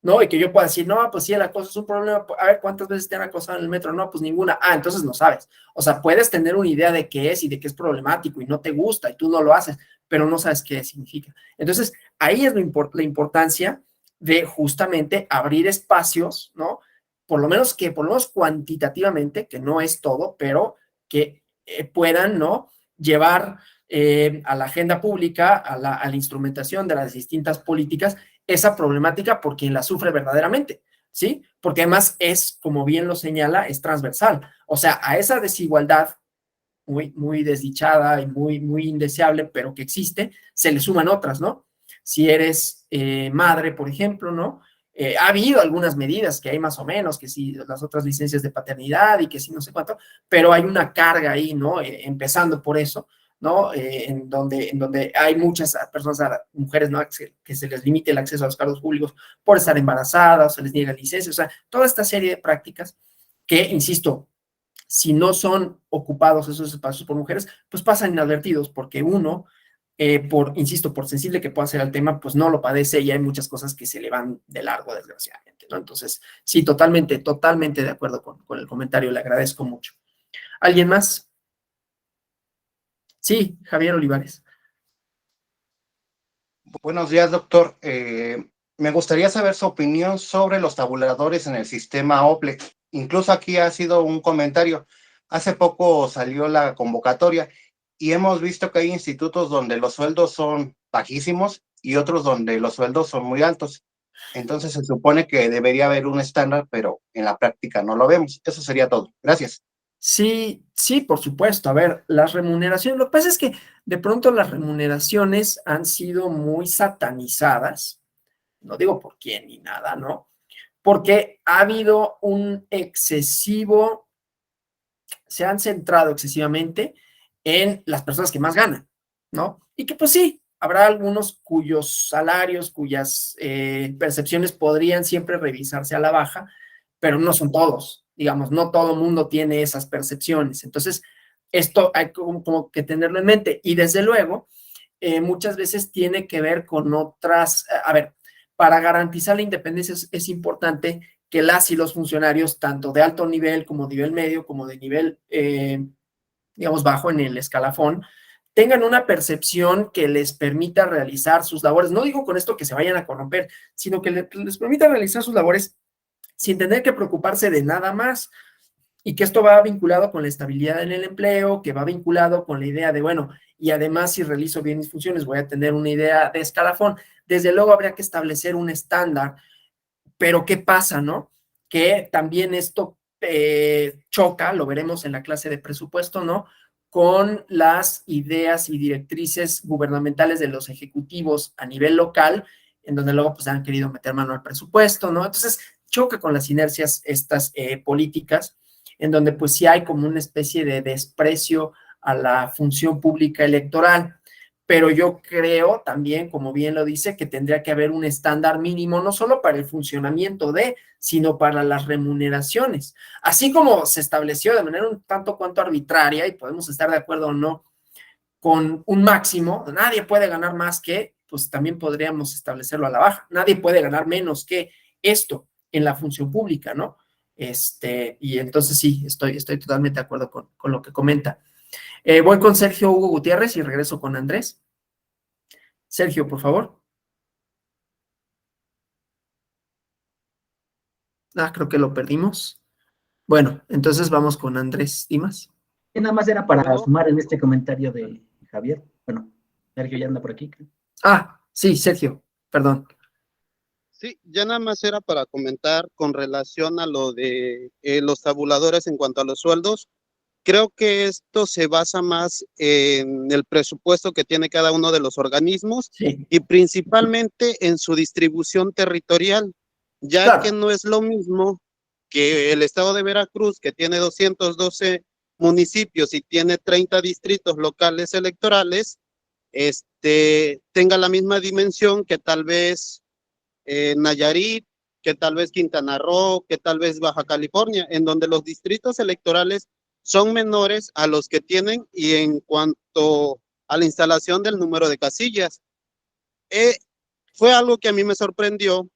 Speaker 1: ¿no? Y que yo pueda decir, no, pues sí, el acoso es un problema. A ver, ¿cuántas veces te han acosado en el metro? No, pues ninguna. Ah, entonces no sabes. O sea, puedes tener una idea de qué es y de qué es problemático y no te gusta y tú no lo haces, pero no sabes qué significa. Entonces, ahí es la importancia de justamente abrir espacios, ¿no? Por lo menos cuantitativamente, que no es todo, pero que puedan, ¿no? Llevar a la agenda pública, a la instrumentación de las distintas políticas, esa problemática por quien la sufre verdaderamente, ¿sí? Porque además es, como bien lo señala, es transversal. O sea, a esa desigualdad, muy desdichada y muy indeseable, pero que existe, se le suman otras, ¿no? Si eres madre, por ejemplo, ¿no? Ha habido algunas medidas que hay más o menos, que sí, las otras licencias de paternidad y que sí, no sé cuánto, pero hay una carga ahí, ¿no? Empezando por eso, ¿no? En donde hay muchas personas, mujeres, ¿no? Que se les limite el acceso a los cargos públicos por estar embarazadas, o se les niega licencia, o sea, toda esta serie de prácticas que, insisto, si no son ocupados esos espacios por mujeres, pues pasan inadvertidos, porque uno, insisto, por sensible que pueda ser el tema, pues no lo padece y hay muchas cosas que se le van de largo, desgraciadamente, ¿no? Entonces, sí, totalmente de acuerdo con el comentario, le agradezco mucho. ¿Alguien más? Sí, Javier Olivares.
Speaker 7: Buenos días, doctor. Me gustaría saber su opinión sobre los tabuladores en el sistema OPLEX. Incluso aquí ha sido un comentario. Hace poco salió la convocatoria y hemos visto que hay institutos donde los sueldos son bajísimos y otros donde los sueldos son muy altos. Entonces se supone que debería haber un estándar, pero en la práctica no lo vemos. Eso sería todo. Gracias.
Speaker 1: Sí, sí, por supuesto. A ver, las remuneraciones, lo que pasa es que de pronto las remuneraciones han sido muy satanizadas, no digo por quién ni nada, ¿no? Porque ha habido se han centrado excesivamente en las personas que más ganan, ¿no? Y que pues sí, habrá algunos cuyos salarios, cuyas percepciones podrían siempre revisarse a la baja, pero no son todos, digamos, no todo el mundo tiene esas percepciones. Entonces, esto hay como que tenerlo en mente. Y desde luego, muchas veces tiene que ver con otras, a ver, para garantizar la independencia es importante que las y los funcionarios, tanto de alto nivel como nivel medio, como de nivel, digamos, bajo en el escalafón, tengan una percepción que les permita realizar sus labores. No digo con esto que se vayan a corromper, sino que les permita realizar sus labores sin tener que preocuparse de nada más. Y que esto va vinculado con la estabilidad en el empleo, que va vinculado con la idea de, bueno, y además si realizo bien mis funciones voy a tener una idea de escalafón. Desde luego habría que establecer un estándar, pero ¿qué pasa, no? Que también esto choca, lo veremos en la clase de presupuesto, ¿no? Con las ideas y directrices gubernamentales de los ejecutivos a nivel local, en donde luego pues han querido meter mano al presupuesto, ¿no? Entonces choca con las inercias estas políticas, en donde pues sí hay como una especie de desprecio a la función pública electoral. Pero yo creo también, como bien lo dice, que tendría que haber un estándar mínimo, no solo para el funcionamiento sino para las remuneraciones. Así como se estableció de manera un tanto cuanto arbitraria, y podemos estar de acuerdo o no, con un máximo, nadie puede ganar más que, pues también podríamos establecerlo a la baja, nadie puede ganar menos que esto en la función pública, ¿no? Y entonces sí, estoy totalmente de acuerdo con lo que comenta. Voy con Sergio Hugo Gutiérrez y regreso con Andrés. Sergio, por favor. Creo que lo perdimos. Bueno, entonces vamos con Andrés Dimas.
Speaker 5: Y nada más era para sumar en este comentario de Javier. Bueno, Sergio ya anda por aquí.
Speaker 1: Sí, Sergio, perdón.
Speaker 8: Sí, ya nada más era para comentar con relación a lo de los tabuladores en cuanto a los sueldos. Creo que esto se basa más en el presupuesto que tiene cada uno de los organismos y principalmente en su distribución territorial, ya que no es lo mismo que el estado de Veracruz, que tiene 212 municipios y tiene 30 distritos locales electorales, tenga la misma dimensión que tal vez Nayarit, que tal vez Quintana Roo, que tal vez Baja California, en donde los distritos electorales son menores a los que tienen y en cuanto a la instalación del número de casillas. Fue algo que a mí me sorprendió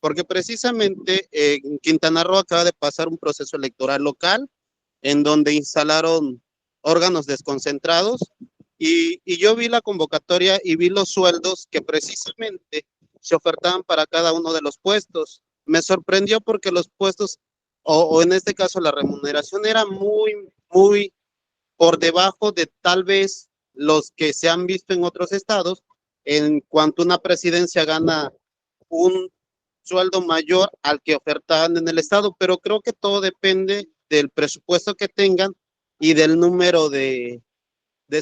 Speaker 8: porque precisamente en Quintana Roo acaba de pasar un proceso electoral local en donde instalaron órganos desconcentrados y yo vi la convocatoria y vi los sueldos que precisamente se ofertaban para cada uno de los puestos. Me sorprendió porque los puestos, o en este caso la remuneración, era muy por debajo de tal vez los que se han visto en otros estados. En cuanto una presidencia gana un sueldo mayor al que ofertaban en el estado, pero creo que todo depende del presupuesto que tengan y del número de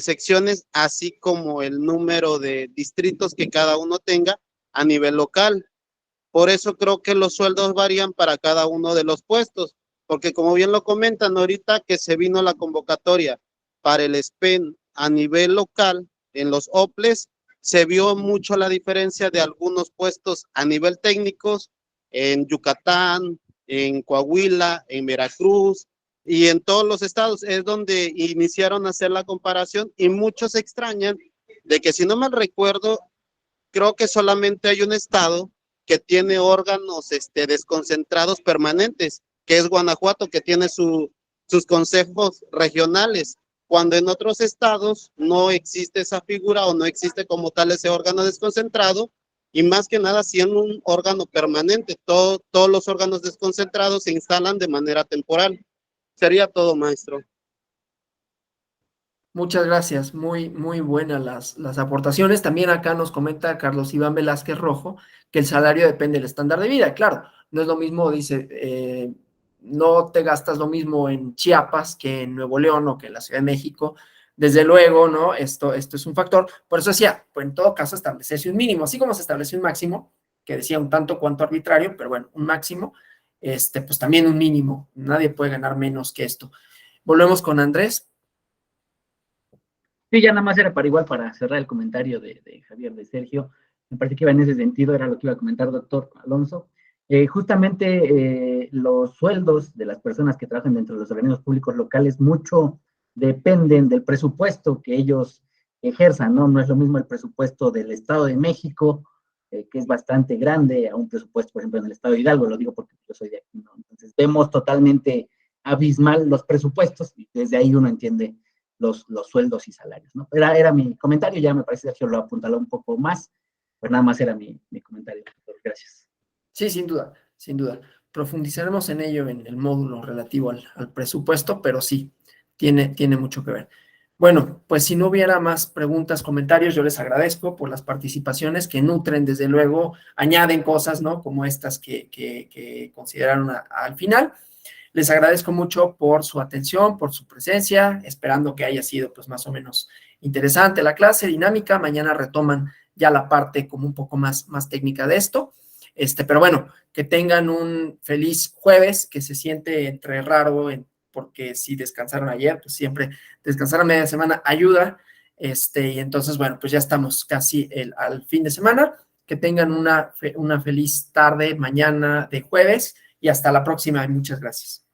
Speaker 8: secciones, así como el número de distritos que cada uno tenga a nivel local. Por eso creo que los sueldos varían para cada uno de los puestos, porque como bien lo comentan ahorita que se vino la convocatoria para el SPEN a nivel local, en los OPLES, se vio mucho la diferencia de algunos puestos a nivel técnicos en Yucatán, en Coahuila, en Veracruz y en todos los estados. Es donde iniciaron a hacer la comparación y muchos se extrañan de que, si no mal recuerdo, creo que solamente hay un estado que tiene órganos desconcentrados permanentes, que es Guanajuato, que tiene sus consejos regionales, cuando en otros estados no existe esa figura o no existe como tal ese órgano desconcentrado, y más que nada siendo un órgano permanente. Todos los órganos desconcentrados se instalan de manera temporal. Sería todo, maestro.
Speaker 1: Muchas gracias, muy, muy buenas las aportaciones. También acá nos comenta Carlos Iván Velázquez Rojo que el salario depende del estándar de vida. Claro, no es lo mismo, dice, no te gastas lo mismo en Chiapas que en Nuevo León o que en la Ciudad de México. Desde luego, ¿no? Esto es un factor. Por eso decía, pues en todo caso establecerse un mínimo, así como se establece un máximo, que decía un tanto cuanto arbitrario, pero bueno, un máximo, pues también un mínimo. Nadie puede ganar menos que esto. Volvemos con Andrés.
Speaker 5: Sí, ya nada más era para igual, para cerrar el comentario de Javier, de Sergio. Me parece que iba en ese sentido, era lo que iba a comentar, doctor Alonso. Justamente los sueldos de las personas que trabajan dentro de los organismos públicos locales mucho dependen del presupuesto que ellos ejerzan, ¿no? No es lo mismo el presupuesto del Estado de México, que es bastante grande, a un presupuesto, por ejemplo, en el Estado de Hidalgo, lo digo porque yo soy de aquí, ¿no? Entonces vemos totalmente abismal los presupuestos y desde ahí uno entiende los sueldos y salarios, ¿no? Era mi comentario, ya me parece que Sergio lo apuntaló un poco más, pero nada más era mi comentario. Gracias.
Speaker 1: Sí, sin duda, sin duda. Profundizaremos en ello en el módulo relativo al presupuesto, pero sí, tiene mucho que ver. Bueno, pues si no hubiera más preguntas, comentarios, yo les agradezco por las participaciones que nutren, desde luego, añaden cosas, ¿no? Como estas que consideraron al final. Les agradezco mucho por su atención, por su presencia, esperando que haya sido pues más o menos interesante la clase, dinámica. Mañana retoman ya la parte como un poco más técnica de esto. Pero bueno, que tengan un feliz jueves, que se siente entre raro, porque si descansaron ayer, pues siempre descansar a media semana ayuda. Y entonces, bueno, pues ya estamos casi al fin de semana. Que tengan una feliz tarde, mañana de jueves, y hasta la próxima. Muchas gracias.